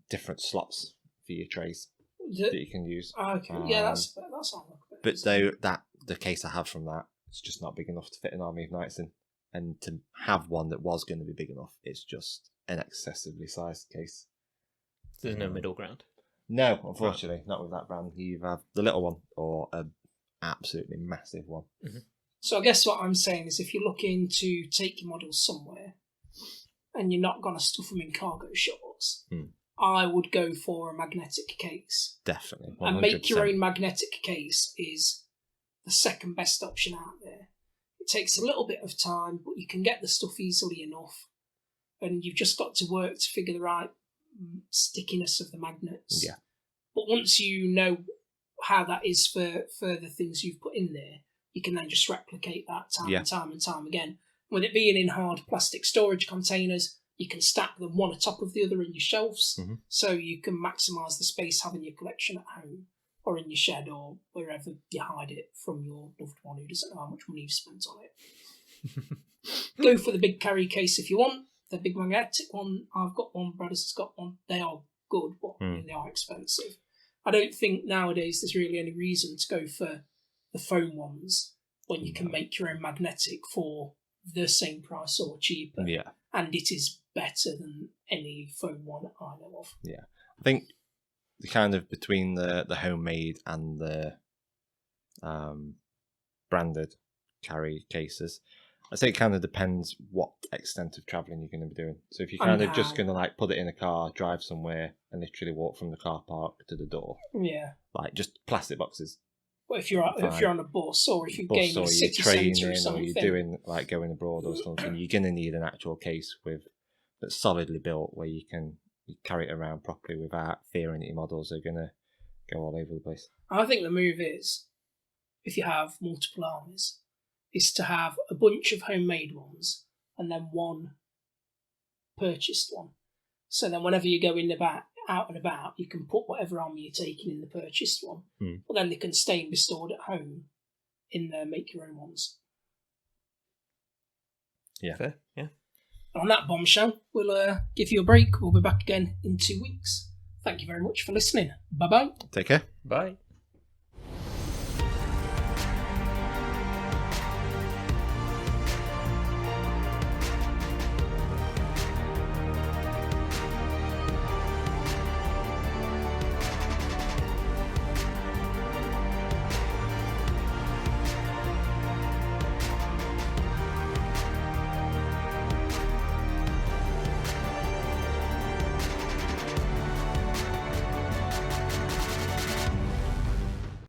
different slots for your trays that you can use. Okay, yeah, that's all. But the case I have from that, it's just not big enough to fit an army of knights in, and to have one that was going to be big enough, it's just an excessively sized case. There's no middle ground. No, unfortunately, not with that brand. You either have the little one or an absolutely massive one. So I guess what I'm saying is, if you're looking to take your models somewhere and you're not going to stuff them in cargo shorts, I would go for a magnetic case. Definitely. 100%. And make your own magnetic case is the second best option out there. It takes a little bit of time, but you can get the stuff easily enough. And you've just got to work to figure the right stickiness of the magnets. Yeah. But once you know how that is for the things you've put in there, you can then just replicate that time and time again. With it being in hard plastic storage containers, you can stack them one atop of the other in your shelves, so you can maximise the space having your collection at home or in your shed or wherever you hide it from your loved one who doesn't know how much money you've spent on it. Go for the big carry case if you want. The big magnetic one, I've got one, Brothers has got one. They are good, but they are expensive. I don't think nowadays there's really any reason to go for the foam ones when you can make your own magnetic for the same price or cheaper. Yeah. And it is better than any foam one I know of. Yeah. I think the kind of between the homemade and the branded carry cases, I say it kind of depends what extent of travelling you're going to be doing. So if you're kind of just going to like put it in a car, drive somewhere and literally walk from the car park to the door. Yeah. Like just plastic boxes. Well, if you're on a bus or if you're going to a city centre or something. Or you're doing like going abroad or something, you're going to need an actual case that's solidly built where you can carry it around properly without fearing that your models are going to go all over the place. I think the move is, if you have multiple armies, is to have a bunch of homemade ones and then one purchased one. So then whenever you go out and about, you can put whatever army you're taking in the purchased one. But then they can stay and be stored at home in their make your own ones. Yeah. Fair, yeah. On that bombshell, we'll give you a break. We'll be back again in 2 weeks. Thank you very much for listening. Bye-bye. Take care. Bye.